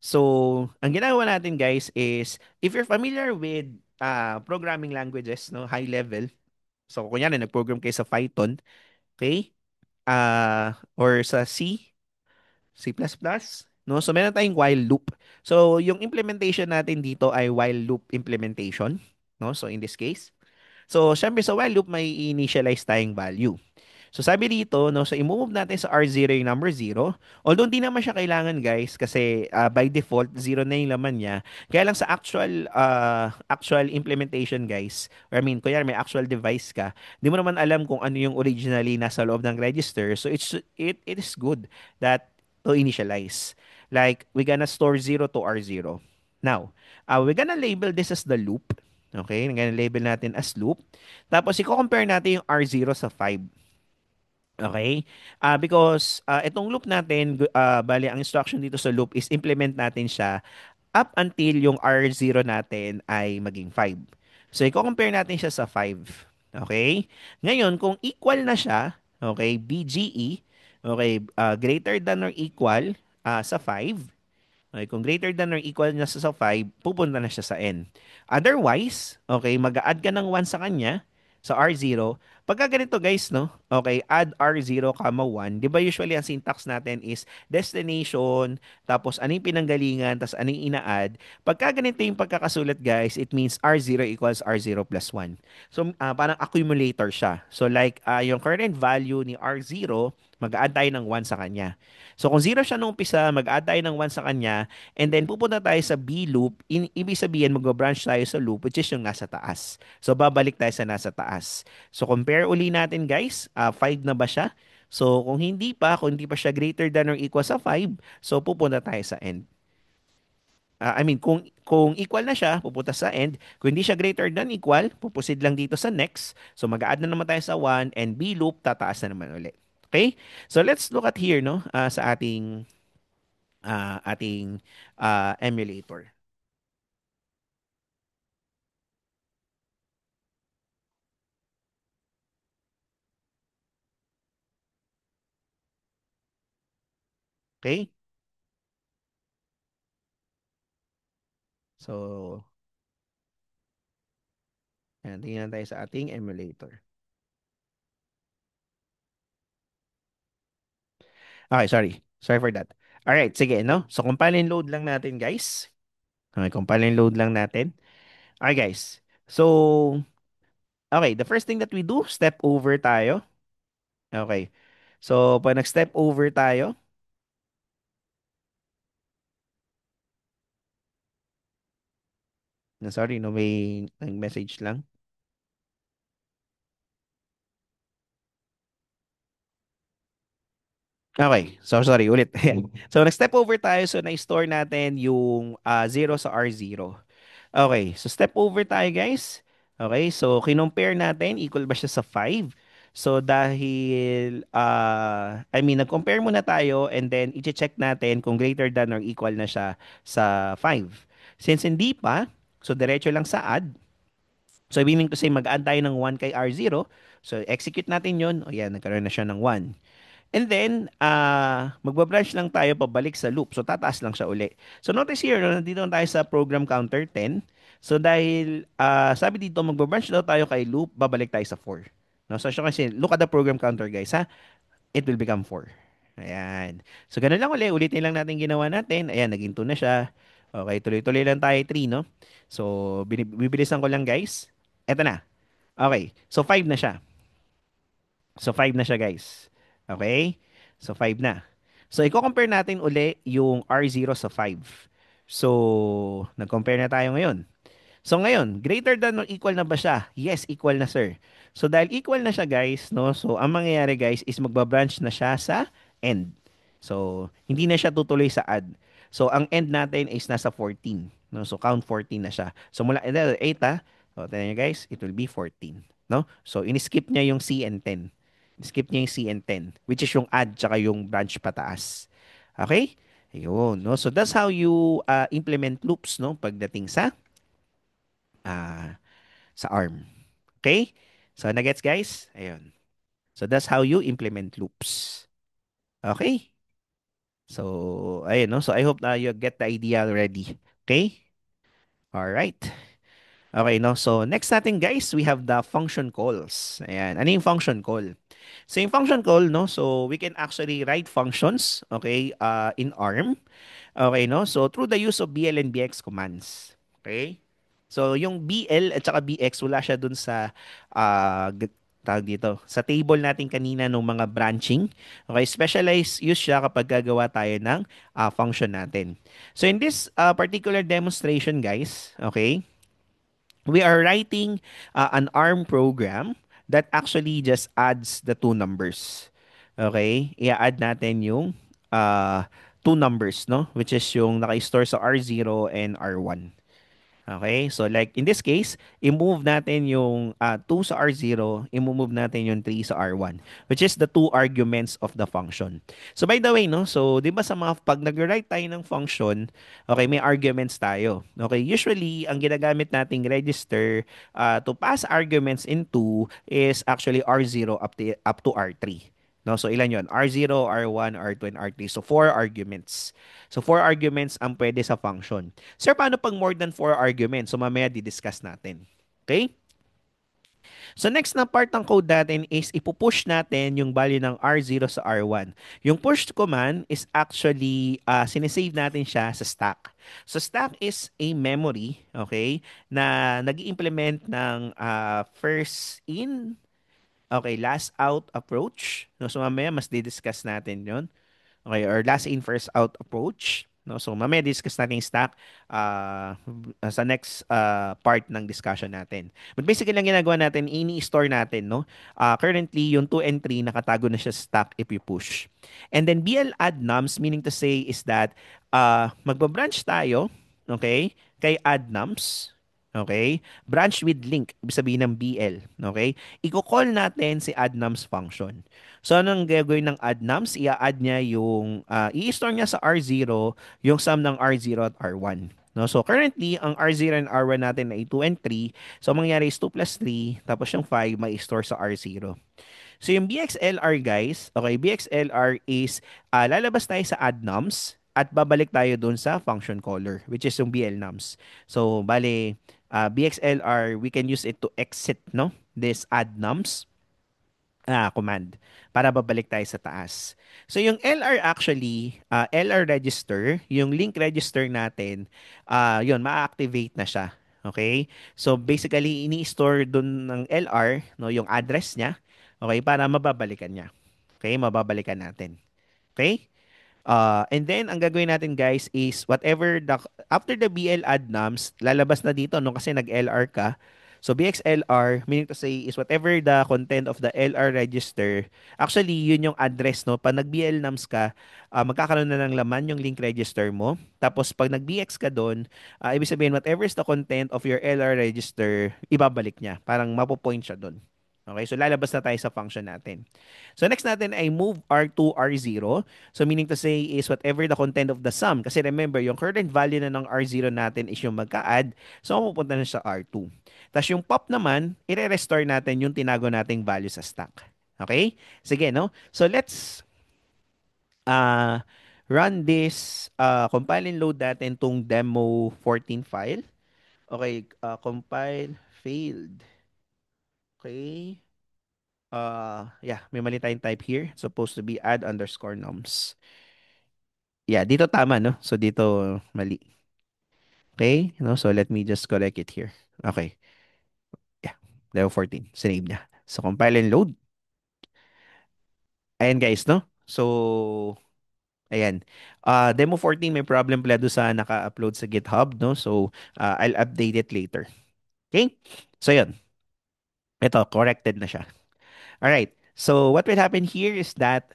So, ang ginagawa natin guys is if you're familiar with programming languages, no, high level. So, kunyari nag-program kayo sa Python, okay? Or sa C++, no? So, meron tayong while loop. So, yung implementation natin dito ay while loop implementation, no? So, in this case, so, syempre sa while loop may initialize tayong value. So sabi dito, no, so i-move natin sa R0 yung number 0. Although hindi naman siya kailangan guys kasi by default 0 na yung laman niya. Kaya lang sa actual implementation guys, or I mean, kuya may actual device ka, hindi mo naman alam kung ano yung originally nasa loob ng register. So it is good that to initialize. Like we're gonna store 0 to R0. Now, we're gonna label this as the loop. Okay, we're gonna label natin as loop. Tapos i-compare natin yung R0 sa 5. Okay? Because itong loop natin, bali ang instruction dito sa loop is implement natin siya up until yung R0 natin ay maging 5. So, i-compare natin siya sa 5. Okay? Ngayon, kung equal na siya, okay, BGE, okay, greater than or equal sa 5, okay, kung greater than or equal na sa 5, pupunta na siya sa N. Otherwise, okay, mag-add ka ng 1 sa kanya, sa R0. Pagka ganito guys, no? Okay, add R0, 1. Di ba usually ang syntax natin is destination, tapos ano yung pinanggalingan, tapos ano yung ina-add. Pagka ganito yung pagkakasulat guys, it means R0 equals R0 plus 1. So, parang accumulator siya. So, like, yung current value ni R0, mag-add tayo ng 1 sa kanya. So kung 0 siya nung umpisa, mag-add tayo ng 1 sa kanya, and then pupunta tayo sa B loop, ibig sabihin mag-branch tayo sa loop which is yung nasa taas. So babalik tayo sa nasa taas. So compare uli natin guys, 5 na ba siya? So kung hindi pa siya greater than or equal sa 5, so pupunta tayo sa end. I mean, kung equal na siya, pupunta sa end. Kung hindi siya greater than equal, pupusid lang dito sa next. So mag-add na naman tayo sa 1 and B loop, tataas na naman ulit. Okay? So let's look at here, no? Sa ating emulator. Okay? So, ayan, tingnan tayo sa ating emulator. Okay, sorry. Sorry for that. Alright, sige, no? So, compile and load lang natin, guys. Okay, compile and load lang natin. Okay, guys. So, okay, the first thing that we do, step over tayo. Okay. So, pag nag-step over tayo, sorry, no, may message lang. Okay. So, sorry, ulit. Ayan. So, nag-step over tayo. So, na-store natin yung 0 sa R0. Okay. So, step over tayo, guys. Okay. So, kinompare natin. Equal ba siya sa 5? So, dahil, I mean, nag-compare muna tayo and then i-check natin kung greater than or equal na siya sa 5. Since hindi pa, so, diretso lang sa add. So, meaning to say, mag-add tayo ng 1 kay R0. So, execute natin yun. O yan, nagkaroon na siya ng 1. And then, magbabranch lang tayo pabalik sa loop. So, tataas lang siya uli. So, notice here, no, nandito na tayo sa program counter 10. So, dahil, sabi dito, magbabranch daw tayo kay loop, babalik tayo sa 4. No? So, kasi, look at the program counter, guys, ha? It will become 4. Ayan. So, ganun lang uli. Ulitin lang natin ginawa natin. Ayan, naging 2 na siya. Okay, tuloy-tuloy lang tayo 3, no? So, bibilisan ko lang, guys. Eto na. Okay. So, 5 na siya. So, 5 na siya, guys. Okay? So, 5 na. So, i-compare natin uli yung R0 sa 5. So, nag-compare na tayo ngayon. So, ngayon, greater than or equal na ba siya? Yes, equal na, sir. So, dahil equal na siya, guys, no? So, ang mangyayari, guys, is magbabranch na siya sa end. So, hindi na siya tutuloy sa add. So, ang end natin is nasa 14. No? So, count 14 na siya. So, mula 8, ah. So, tignan nyo, guys, it will be 14. No? So, in-skip niya yung C and 10. Skip niya yung C and 10, which is yung add tsaka yung branch pataas. Okay? Ayun, no? So, that's how you implement loops, no? Pagdating sa ah, sa ARM. Okay? So, nagets guys? Ayun. So, that's how you implement loops. Okay? So, ayun, no? So, I hope na you get the idea already. Okay? All right. Okay, no? So, next natin, guys, we have the function calls. Ayan. Ano yung function call? So, yung function call, no? So, we can actually write functions, okay, in ARM. Okay, no? So, through the use of BL and BX commands. Okay? So, yung BL at saka BX, wala siya dun sa, tawag dito, sa table natin kanina ng mga branching. Okay? Specialized use siya kapag gagawa tayo ng function natin. So, in this particular demonstration, guys, okay, we are writing an ARM program that actually just adds the two numbers. Okay? I-add natin yung uh, two numbers, no? Which is yung naka-store sa R0 and R1. Okay? So like in this case, i-move natin yung 2 sa R0, i-move natin yung 3 sa R1, which is the two arguments of the function. So by the way, no? So 'di ba sa mga pag nag-write tayo ng function, okay, may arguments tayo. Okay? Usually, ang ginagamit nating register to pass arguments into is actually R0 up to R3. No, so ilan 'yon? R0, R1, R2, and R3. So four arguments. So four arguments ang pwede sa function. Sir, paano pag more than four arguments? So mamaya di-discuss natin. Okay? So next na part ng code natin is ipupush natin yung value ng R0 sa R1. Yung push command is actually sinesave natin siya sa stack. So stack is a memory, okay, na nag-implement ng first in, okay, last out approach. No, so mamaya mas di-discuss natin yon. Okay, or last in first out approach. No, so mamaya discuss natin yung stack uh, sa next part ng discussion natin. But basically lang ginagawa natin, ini-store natin, no? Currently, yung 2 and 3 nakatago na siya sa stack if you push. And then BL add nums, meaning to say is that magbabranch tayo, okay, kay add nums. Okay? Branch with link, ibig sabihin ng BL. Okay? Iko-call natin si add nums function. So, anong gagawin ng add nums? I-add niya yung, i-store niya sa R0 yung sum ng R0 at R1. No? So, currently, ang R0 and R1 natin ay 2 and 3. So, ang mangyari is 2 plus 3, tapos yung 5 may store sa R0. So, yung BXLR, guys, okay, BXLR is, lalabas tayo sa add nums at babalik tayo dun sa function caller, which is yung BL nums. So, bale, BXLR, we can use it to exit, no? This add nums command para babalik tayo sa taas. So yung LR actually, LR register, yung link register natin, yun, ma-activate na siya. Okay? So basically, ini-store dun ng LR, no, yung address niya, okay, para mababalikan niya. Okay? Mababalikan natin. Okay? And then, ang gagawin natin guys is whatever after the BL add nums, lalabas na dito no kasi nag-LR ka. So BXLR, meaning to say is whatever the content of the LR register, actually yun yung address no. Pag nag-BL nums ka, magkakaroon na ng laman yung link register mo. Tapos pag nag-BX ka doon, ibig sabihin whatever is the content of your LR register, ibabalik niya. Parang mapo-point siya doon. Okay, so lalabas na tayo sa function natin. So next natin ay move R2, R0. So meaning to say is whatever the content of the sum. Kasi remember, yung current value na ng R0 natin is yung magka-add. So mapupunta na sa R2. Tapos yung pop naman, i-restore natin yung tinago nating value sa stack. Okay? Sige, no? So let's uh, run this, compile and load natin tong demo 14 file. Okay, compile failed. Okay. Yeah, may mali tayong type here. It's supposed to be add underscore nums. Yeah, dito tama, no? So, dito mali. Okay? No? So, let me just correct it here. Okay. Yeah. Level 14. Sinave niya. So, compile and load. Ayan, guys, no? So, ayan. Demo 14, may problem pala doon sa naka-upload sa GitHub, no? So, I'll update it later. Okay? So, yun. Ito, corrected na siya. All right. So what will happen here is that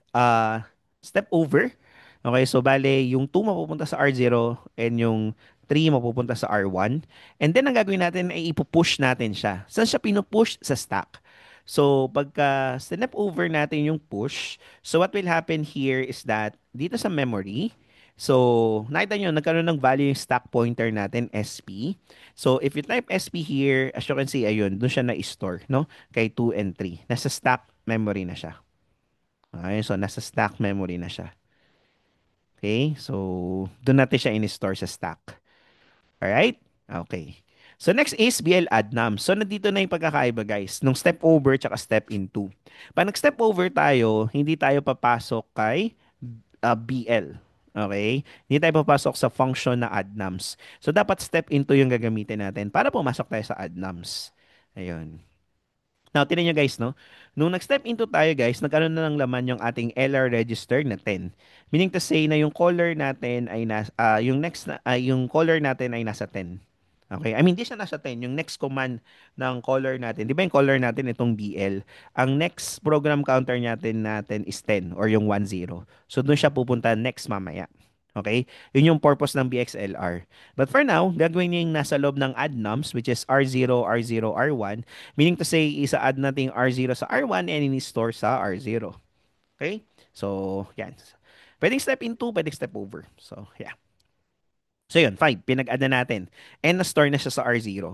step over. Okay, so bale yung 2 mapupunta sa R0 and yung 3 mapupunta sa R1. And then ang gagawin natin ay ipupush natin siya. Saan siya pinupush? Sa stack. So pagka step over natin yung push, so what will happen here is that dito sa memory, So, nakita nyo, nagkaroon ng value yung stack pointer natin, SP. So, if you type SP here, as you can see, ayun, dun siya na-store, no? Kay 2 and 3. Nasa stack memory na siya. Okay, so nasa stack memory na siya. Okay, so dun natin siya in-store sa stack. Alright? Okay. So next is BL add num. So nandito na yung pagkakaiba guys, nung step over tsaka step into. Pag nag-step over tayo, hindi tayo papasok kay BL. Okay? Hindi tayo papasok sa function na add nums. So dapat step into yung gagamitin natin para pumasok tayo sa add nums. Ayun. Now, tinan nyo guys, no? Nung nag-step into tayo guys, nagkaroon na ng laman yung ating LR register na 10. Meaning to say na yung color natin ay yung next na, yung color natin ay nasa 10. Okay? I mean, di siya nasa 10. Yung next command ng color natin, di ba yung color natin itong BL? Ang next program counter natin is 10 or yung 10. So, doon siya pupunta next mamaya. Okay? Yun yung purpose ng BXLR. But for now, gagawin niya yung nasa loob ng add nums, which is R0, R0, R1. Meaning to say, isa-add natin yung R0 sa R1 and ini-store sa R0. Okay? So, yan. Pwedeng step into, pwedeng step over. So, yeah. So, yun. 5. Pinag-add na natin. And na-store na siya sa R0.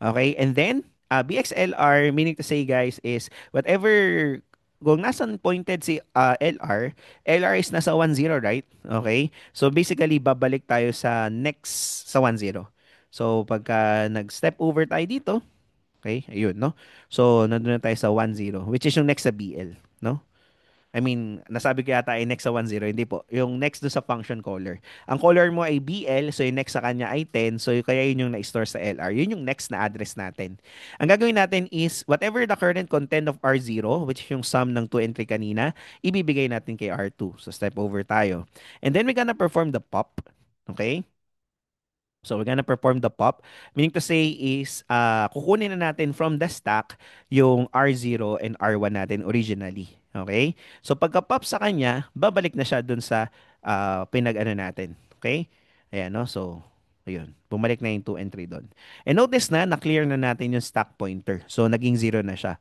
Okay? And then, BXLR, meaning to say, guys, is whatever kung nasan pointed si LR is nasa 10, right? Okay? So, basically, babalik tayo sa next sa 10. So, pagka nag-step over tayo dito, okay, ayun, no? So, nandun na tayo sa 10, which is yung next sa BL, no? I mean, nasabi ko yata ay next sa 10, hindi po. Yung next do sa function caller. Ang caller mo ay BL, so yung next sa kanya ay 10, so kaya yun yung na-store sa LR. Yun yung next na address natin. Ang gagawin natin is, whatever the current content of R0, which is yung sum ng 2 and 3 kanina, ibibigay natin kay R2. So, step over tayo. And then, we're gonna perform the pop. Okay? So we're gonna perform the pop. Meaning to say is, kukunin na natin from the stack yung R0 and R1 natin originally. Okay? So pagka-pop sa kanya, babalik na siya dun sa pinag-ano natin. Okay? Ayan, no? So, ayun. Bumalik na yung 2 and 3 doon. And notice na-clear na natin yung stack pointer. So, naging 0 na siya.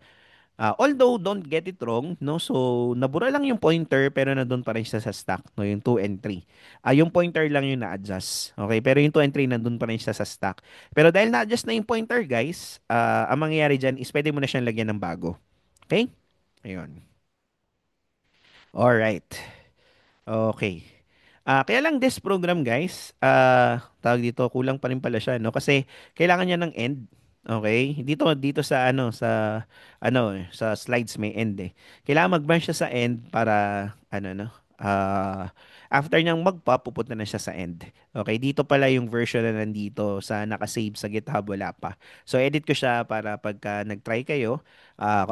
Although, don't get it wrong, no? So, nabura lang yung pointer, pero nandun pa rin siya sa stack, no? Yung 2 and 3. Yung pointer lang yung na-adjust. Okay? Pero yung 2 and 3, nandun pa rin siya sa stack. Pero dahil na-adjust na yung pointer, guys, ang mangyayari dyan is pwede mo na siyang lagyan ng bago. Okay? Ayun. Alright. Okay. Kaya lang this program guys, tawag dito, kulang pa rin pala siya, no? Kasi kailangan niya ng end. Okay? Dito sa sa slides may end eh. Kailangan mag-branch siya sa end para no? After niyang mag-pop, pupunta na siya sa end. Okay, dito pala yung version na nandito sa nakasave sa GitHub, wala pa. So edit ko siya para pagka nag-try kayo,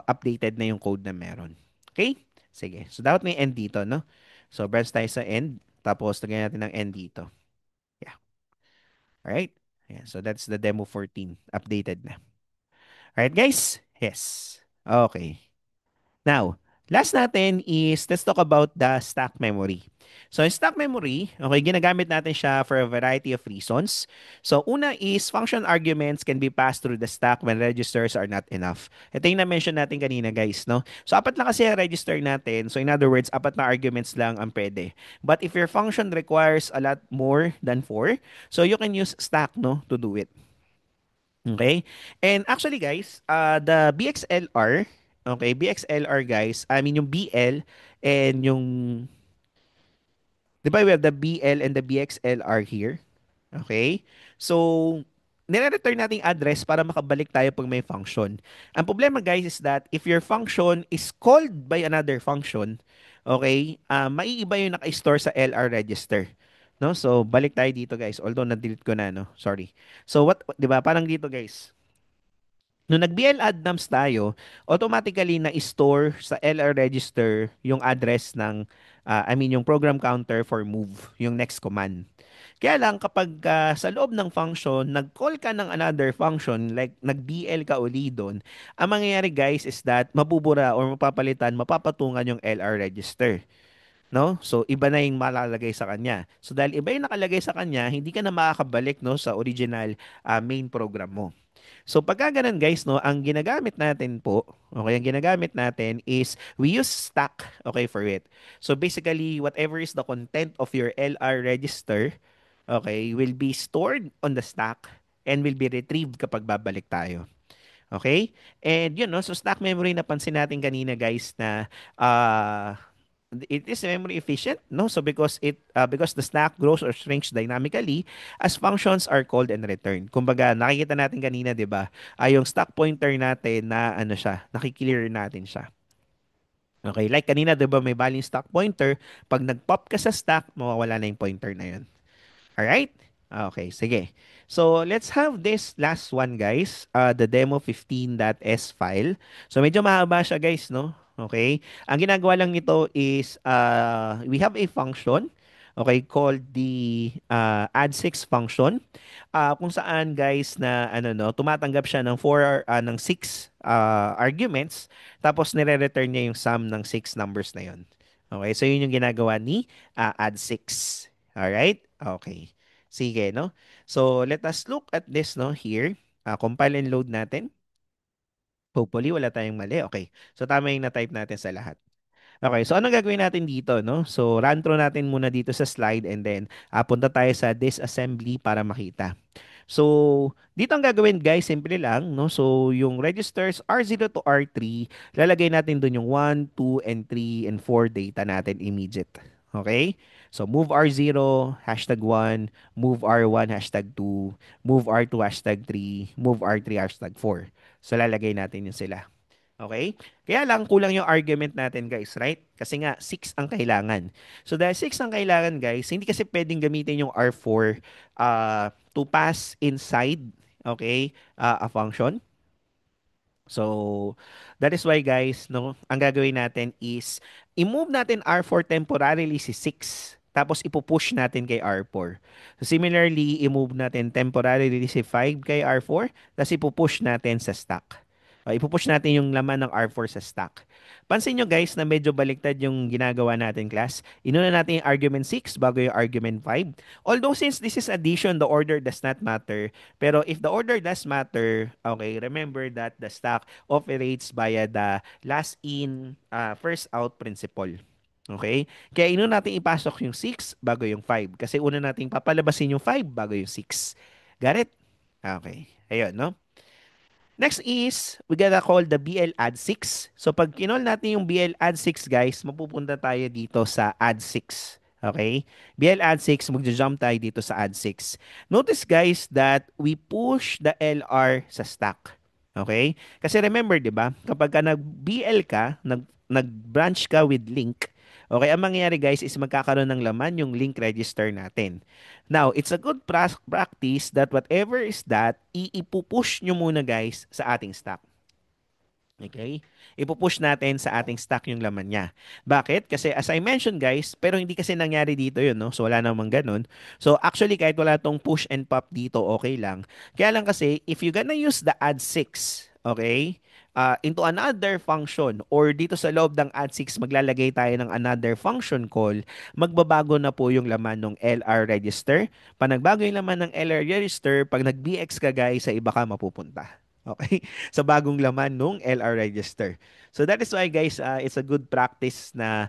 updated na yung code na meron. Okay? Sige. So dapat may end dito, no? So, branch tayo sa end. Tapos, lagyan natin ng end dito. Yeah. Alright? Yeah, so, that's the demo 14. Updated na. Alright, guys? Yes. Okay. Now, last natin is, let's talk about the stack memory. So, in stack memory, okay, ginagamit natin siya for a variety of reasons. So, una is, function arguments can be passed through the stack when registers are not enough. Ito yung na-mention natin kanina, guys, no? So, apat na kasi ang register natin. So, in other words, apat na arguments lang ang pwede. But if your function requires a lot more than 4, so you can use stack, no, to do it. Okay? And actually guys, the BXLR, okay, BXLR guys, I mean yung BL and yung, di ba we have the BL and the BXLR here? Okay? So, nire-return natin address para makabalik tayo pag may function. Ang problema guys is that if your function is called by another function, okay, maiiba yung naka-store sa LR register. No? So, balik tayo dito guys. Although na-delete ko na, no? Sorry. So, di ba? Parang dito guys. Nung nag-BL add nums tayo, automatically na-store sa LR register yung address ng, I mean yung program counter for move, yung next command. Kaya lang kapag sa loob ng function, nag-call ka ng another function, like nag-BL ka uli doon, ang mangyayari guys is that mabubura or mapapalitan, mapapatungan yung LR register. no? So iba na yung malalagay sa kanya. So dahil iba yung nakalagay sa kanya, hindi ka na makakabalik no sa original main program mo. So pagka ganun guys, no, ang ginagamit natin po, okay, ang ginagamit natin is we use stack, okay, for it. So basically, whatever is the content of your LR register, okay, will be stored on the stack and will be retrieved kapag babalik tayo. Okay? And yun, no, so stack memory, napansin natin kanina guys na uh, it is memory efficient, no? So because the stack grows or shrinks dynamically as functions are called and returned. Kumbaga, nakikita natin kanina, 'di ba? Yung stack pointer natin na ano siya, nakiklear natin siya. Okay, like kanina 'di ba may baling stack pointer, pag nag-pop ka sa stack, mawawala na yung pointer na 'yon. Alright? Okay, sige. So, let's have this last one, guys. The demo15.s file. So, medyo mahaba siya, guys, no? Okay? Ang ginagawa lang nito is, we have a function, okay, called the add6 function. Kung saan, guys, na, ano, no, tumatanggap siya ng 6 arguments, tapos nire-return niya yung sum ng 6 numbers na yon. Okay, so yun yung ginagawa ni add6. Alright? Okay. Sige, no? So, let us look at this, no, here. Compile and load natin. Hopefully, wala tayong mali. Okay. So, tama yung na-type natin sa lahat. Okay, so anong gagawin natin dito, no? So, run through natin muna dito sa slide and then punta tayo sa disassembly para makita. So, dito ang gagawin guys, simple lang, no? So, yung registers R0 to R3, lalagay natin dun yung 1, 2, and 3, and 4 data natin immediate. Okay? So, move R0, hashtag 1, move R1, hashtag 2, move R2, hashtag 3, move R3, hashtag 4. So, lalagay natin yun sila. Okay? Kaya lang kulang yung argument natin guys, right? Kasi nga 6 ang kailangan. So dahil 6 ang kailangan guys, hindi kasi pwedeng gamitin yung R4 to pass inside, okay, a function. So that is why guys, no, ang gagawin natin is i-move natin R4 temporarily si 6. Tapos ipupush natin kay R4. So similarly, i-move natin temporarily si 5 kay R4. Tapos ipupush natin sa stack. Ipupush natin yung laman ng R4 sa stack. Pansin nyo guys na medyo baliktad yung ginagawa natin class. Inuna natin yung argument 6 bago yung argument 5. Although since this is addition, the order does not matter. Pero if the order does matter, okay, remember that the stack operates via the last in, first out principle. Okay? Kaya inuna natin ipasok yung 6 bago yung 5. Kasi una natin papalabasin yung 5 bago yung 6. Got it? Okay. Ayun, no? Next is, we gotta call the BL add 6. So, pag kinol natin yung BL add 6, guys, mapupunta tayo dito sa add 6. Okay? BL add 6, magja-jump tayo dito sa add 6. Notice, guys, that we push the LR sa stack. Okay? Kasi remember, di ba? Kapag ka nag-BL ka, nag-branch ka with link, okay, ang mangyayari, guys, is magkakaroon ng laman yung link register natin. Now, it's a good practice that whatever is that, ipupush nyo muna guys sa ating stack. Okay? Ipupush natin sa ating stack yung laman niya. Bakit? Kasi as I mentioned guys, pero hindi kasi nangyari dito yun, no? So wala namang ganun. So actually kahit wala tong push and pop dito, okay lang. Kaya lang kasi, if you gonna use the add 6, okay? Into another function or dito sa loob ng add 6 maglalagay tayo ng another function call, magbabago na po yung laman ng LR register. Pag nagbago yung laman ng LR register, pag nag-BX ka guys, sa iba ka mapupunta. Okay? Sa bagong laman nung LR register. So that is why guys, it's a good practice na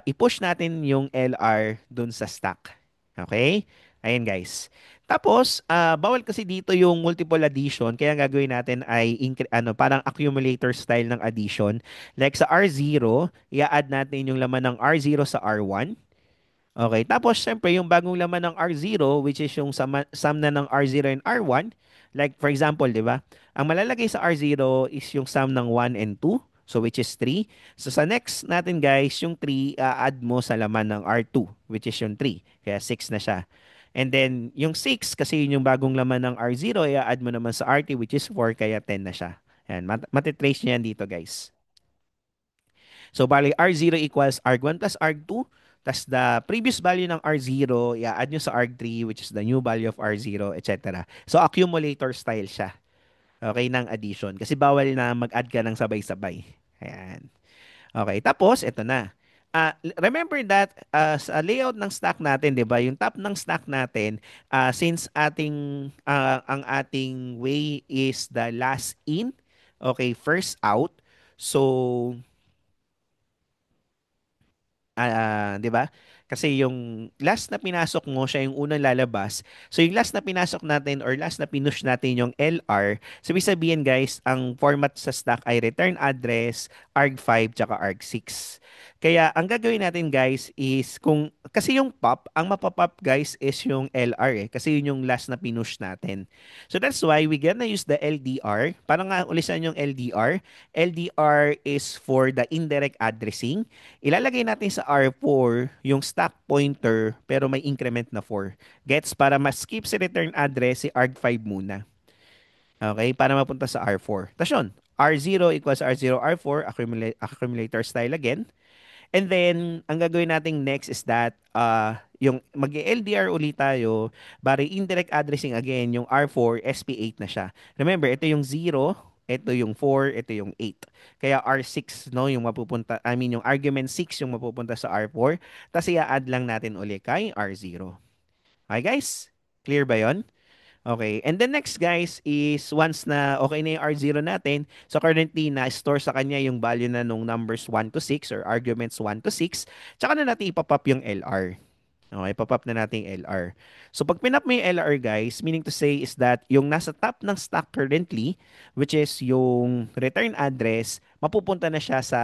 i-push natin yung LR dun sa stack. Okay? Ayan guys. Tapos, bawal kasi dito yung multiple addition, kaya ang gagawin natin ay parang accumulator style ng addition. Like sa R0, i-add natin yung laman ng R0 sa R1. Okay, tapos syempre yung bagong laman ng R0 which is yung sum na ng R0 and R1, like for example, 'di ba? Ang malalagay sa R0 is yung sum ng 1 and 2, so which is 3. So sa next natin guys, yung 3 add mo sa laman ng R2 which is yung 3. Kaya 6 na siya. And then yung 6 kasi yun yung bagong laman ng R0, i-add mo naman sa R2 which is 4 kaya 10 na siya. Ayan, matitrace niyo yan dito guys. So, bali, R0 equals arg1 plus arg2. Tas the previous value ng R0, i-add nyo sa arg3, which is the new value of R0, etc. So, accumulator style siya. Okay, ng addition. Kasi bawal na mag-add ka ng sabay-sabay. Ayan. Okay, tapos, ito na. Remember that sa layout ng stack natin, 'di ba? Yung top ng stack natin, since ang ating way is the last in, okay, first out. So 'di ba? Kasi yung last na pinasok mo, siya yung unang lalabas. So yung last na pinasok natin or last na pinush natin yung LR, so ibig sabihin guys, ang format sa stack ay return address, arg5, tsaka arg6. Kaya ang gagawin natin guys is kasi yung pop, ang mapapop guys is yung LR kasi yun yung last na pinush natin. So that's why we gonna use the LDR. Para nga ulisan yung LDR. LDR is for the indirect addressing. Ilalagay natin sa R4 yung stack pointer pero may increment na 4. Gets? Para ma-skip si return address, si arg5 muna. Okay? Para mapunta sa R4. Tapos yun, R0 equals R0, R4, accumulator style again. And then, ang gagawin natin next is that yung mag-LDR ulit tayo, bari indirect addressing again, yung R4, SP8 na siya. Remember, ito yung 0, ito yung 4, ito yung 8. Kaya R6, no, yung mapupunta, I mean, yung argument 6 yung mapupunta sa R4. Tapos i-add lang natin ulit kay R0. Okay, guys? Clear ba yon? Okay. And the next guys is once na okay na yung R0 natin, so currently na-store sa kanya yung value na nung numbers 1 to 6 or arguments 1 to 6, tsaka na natin ipapop yung LR. Okay, papop na natin yung LR. So pag pinap mo yung LR guys, meaning to say is that yung nasa top ng stack currently, which is yung return address, mapupunta na siya sa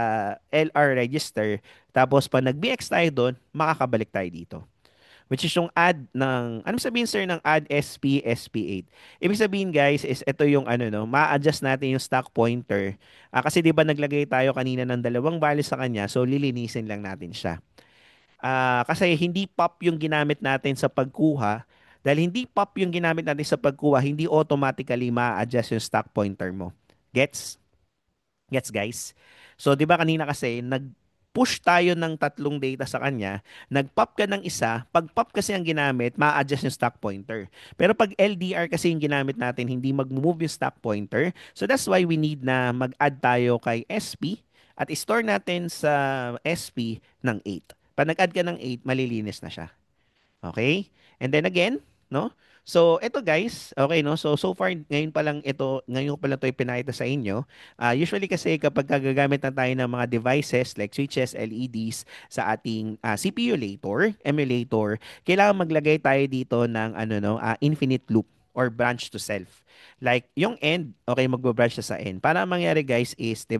LR register. Tapos pag nag-BX tayo doon, makakabalik tayo dito. Which is yung add ng, anong sabihin sir ng add SP, SP8? Ibig sabihin guys is ito yung ano no, ma-adjust natin yung stack pointer. Kasi 'di ba naglagay tayo kanina ng dalawang values sa kanya, so lilinisin lang natin siya. Kasi hindi pop yung ginamit natin sa pagkuha. Dahil hindi pop yung ginamit natin sa pagkuha, hindi automatically ma-adjust yung stack pointer mo. Gets? Gets, guys? So, di ba kanina kasi, nag-push tayo ng tatlong data sa kanya, nag-pop ka ng isa, pag pop kasi ang ginamit, ma-adjust yung stack pointer. Pero pag LDR kasi yung ginamit natin, hindi mag-move yung stack pointer. So, that's why we need na mag-add tayo kay SP at store natin sa SP ng 8. Pag nag-add ka ng 8, malilinis na siya. Okay? And then again, no? So, ito guys, okay, no? So far, ngayon pa lang ito ipinakita sa inyo. Usually kasi kapag gagamit na tayo ng mga devices like switches, LEDs sa ating CPU emulator, kailangan maglagay tayo dito ng ano, no, infinite loop or branch to self. Like, yung end, okay, magbo-branch siya sa end. Para ang mangyari guys is, 'di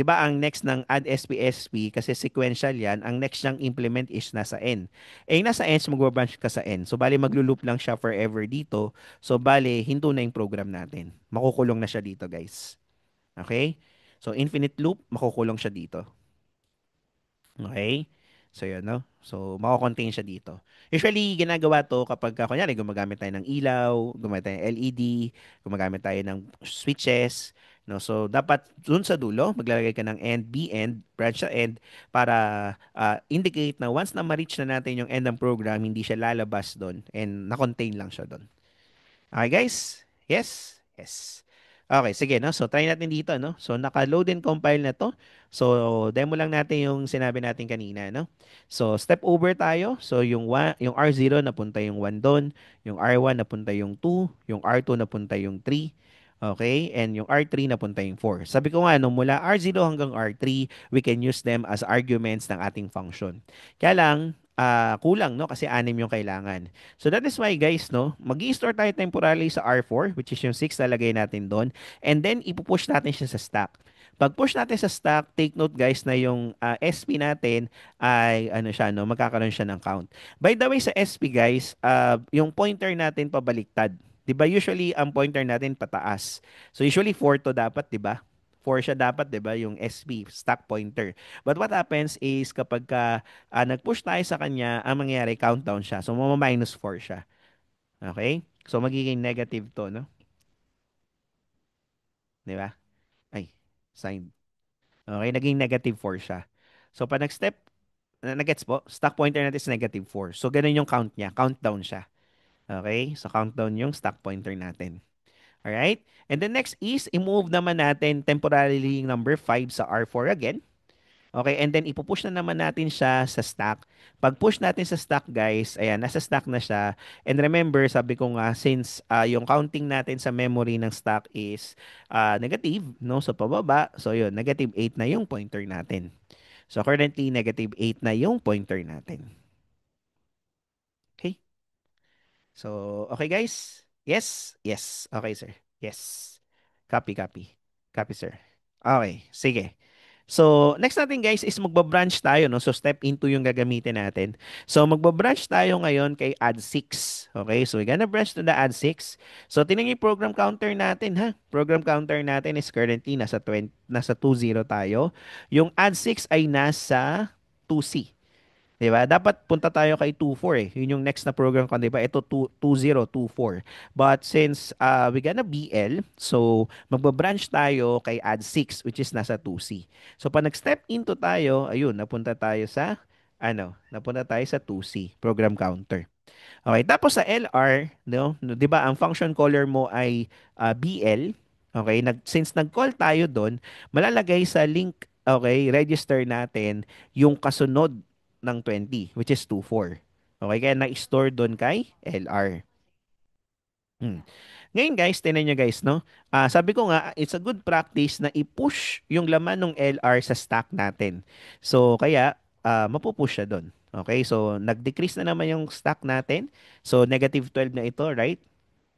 ba ang next ng add SPSP kasi sequential 'yan, ang next niyang implement is nasa N. Nasa N, so magbo-branch ka sa N. So bali maglo-loop lang siya forever dito. So bali hinto na yung program natin. Makukulong na siya dito, guys. Okay? So infinite loop, makukulong siya dito. Okay? So, yun, no? So, mako-contain siya dito. Usually, ginagawa to kapag, kunyari, gumagamit tayo ng ilaw, gumagamit tayo ng LED, gumagamit tayo ng switches, no? So, dapat dun sa dulo, maglalagay ka ng end, B end, branch sa end, para indicate na once na ma-reach na natin yung end ng program, hindi siya lalabas doon and na-contain lang siya doon. Okay, guys? Yes? Yes. Okay, sige, no? So, try natin dito, no? So, naka-load and compile na to. So, demo lang natin yung sinabi natin kanina, no? So, step over tayo. So, yung R0 napunta yung 1 doon, yung R1 napunta yung 2, yung R2 napunta yung 3. Okay? And yung R3 napunta yung 4. Sabi ko nga, no, mula R0 hanggang R3, we can use them as arguments ng ating function. Kaya lang, kulang, no? Kasi 6 yung kailangan. So that is why guys, no, mag-i-store tayo temporarily sa R4, which is yung 6 lalagay natin doon, and then ipupush natin siya sa stack. Pag push natin sa stack, take note guys na yung SP natin ay ano siya, no, magkakaroon siya ng count. By the way sa SP guys, yung pointer natin pabaliktad. 'Di ba usually ang pointer natin pataas. So usually 4 to dapat, 'di ba? 4 siya dapat, 'di ba, yung SP stack pointer. But what happens is kapag nag-push tayo sa kanya, ang mangyayari, countdown siya. So, -4 siya. Okay? So, magiging negative to, no? Di ba? Ay, sign. Okay, naging -4 siya. So, pag nag-step, nag-gets po, stack pointer natin is -4. So, ganun yung count niya. Countdown siya. Okay? So, countdown yung stack pointer natin. Alright? And the next is, i-move naman natin temporarily yung number 5 sa R4 again. Okay, and then ipupush na naman natin siya sa stack. Pag push natin sa stack, guys, ayan, nasa stack na siya. And remember, sabi ko nga, since yung counting natin sa memory ng stack is negative, no? So pababa, so yun, -8 na yung pointer natin. So currently, -8 na yung pointer natin. Okay? So, okay guys? Yes? Yes. Okay, sir. Yes. Copy, copy. Copy, sir. Okay, sige. So, next natin guys is magba-branch tayo, no? So, step into yung gagamitin natin. So, magba-branch tayo ngayon kay add 6. Okay? So, we're gonna branch to the add 6. So, tingnan niyo yung program counter natin, ha? Program counter natin is currently nasa 20, nasa 20 tayo. Yung add 6 ay nasa 2C. 'Di ba? Dapat punta tayo kay 24 eh. Yun yung next na program ko, 'di ba? Ito 2024. But since we gonna BL, so magba-branch tayo kay add 6 which is nasa 2C. So pag nag-step into tayo, ayun, napunta tayo sa napunta tayo sa 2C, program counter. Okay, tapos sa LR, no, 'di ba, ang function caller mo ay BL. Okay, since nag-call tayo doon, malalagay sa link, okay, register natin yung kasunod ng 20, which is 24. Okay, kaya na-store doon kay LR. Hmm. Ngayon guys, tinan nyo guys, no? Sabi ko nga, it's a good practice na i-push yung laman ng LR sa stack natin. So, kaya, mapupush siya doon. Okay, so nag-decrease na naman yung stack natin. So, -12 na ito, right?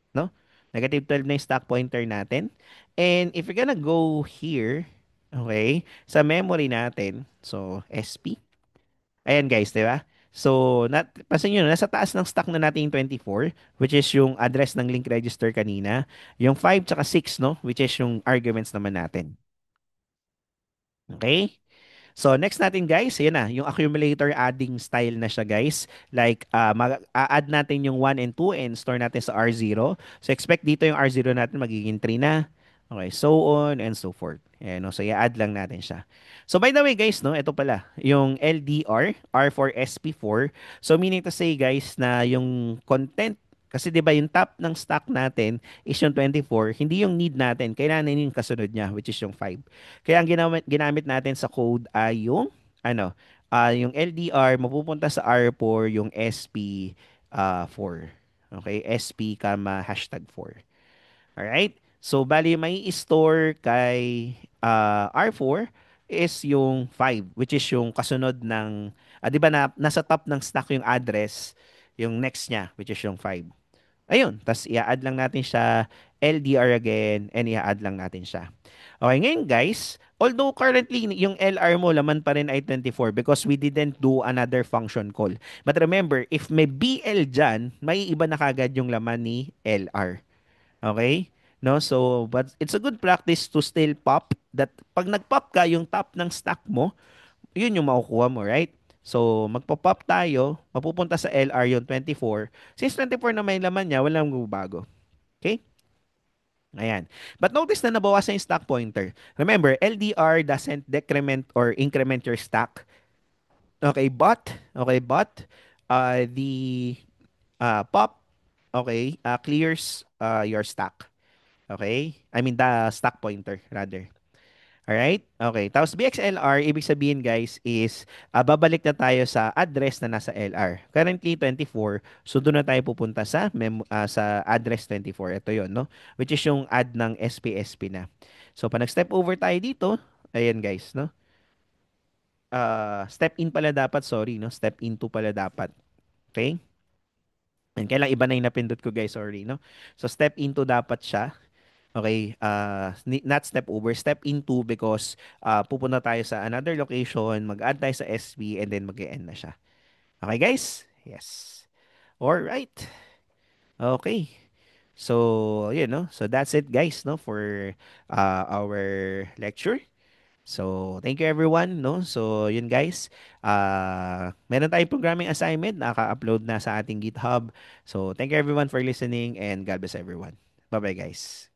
No? -12 na yung stack pointer natin. And if you're gonna go here, okay, sa memory natin, so SP, ayan guys, di ba? So, pansin nyo, nasa taas ng stack na natin yung 24, which is yung address ng link register kanina. Yung 5 tsaka 6, no? Which is yung arguments naman natin. Okay? So, next natin guys, ayan na, yung accumulator adding style na siya guys. Like, add natin yung 1 and 2 and store natin sa R0. So, expect dito yung R0 natin magiging 3 na. Okay, so on and so forth. Ayan, no? So, i-add lang natin siya. So, by the way guys, no, ito pala, yung LDR, R4SP4. So, meaning to say guys na yung content, kasi 'di ba yung top ng stack natin is yung 24, hindi yung need natin. Kailangan yung kasunod niya, which is yung 5. Kaya ang ginamit natin sa code ay yung yung LDR mapupunta sa R4, yung SP 4. Okay, SP comma #4. Alright? So, bali may store kay R4 is yung 5, which is yung kasunod ng, 'di ba na, nasa top ng stack yung address, yung next niya, which is yung 5. Ayun, tas i-add lang natin siya, LDR again, and i-add lang natin siya. Okay, ngayon guys, although currently yung LR mo laman pa rin ay 24 because we didn't do another function call. But remember, if may BL dyan, may iba na kagad yung laman ni LR. Okay? No, so but it's a good practice to still pop that pag nag-pop ka yung top ng stack mo, yun yung makukuha mo, right? So, magpo-pop tayo, mapupunta sa LR yung 24. Since 24 na may laman niya, walang magbabago. Okay? Ayan. But notice na nabawasan yung stack pointer. Remember, LDR doesn't decrement or increment your stack. Okay, but the pop, okay, clears your stack. Okay? I mean, the stack pointer, rather. Alright? Okay. Tapos BXLR, ibig sabihin guys is babalik na tayo sa address na nasa LR. Currently 24, so doon na tayo pupunta sa sa address 24. Ito 'yon, no? Which is yung add ng SPSP na. So pag nag-step over tayo dito, ayan guys, no? Step in pala dapat, sorry, no? Step into pala dapat. Okay? And kailang iba na yung napindot ko guys, sorry, no? So step into dapat siya. Okay, not step over, step into because pupunta tayo sa another location, mag-add tayo sa SB, and then mag-end na siya. Okay, guys? Yes. All right. Okay. So, yun, no? So, that's it, guys, no, for our lecture. So, thank you everyone, no? So, yun guys. Meron tayong programming assignment, naka-upload na sa ating GitHub. So, thank you everyone for listening and God bless everyone. Bye-bye, guys.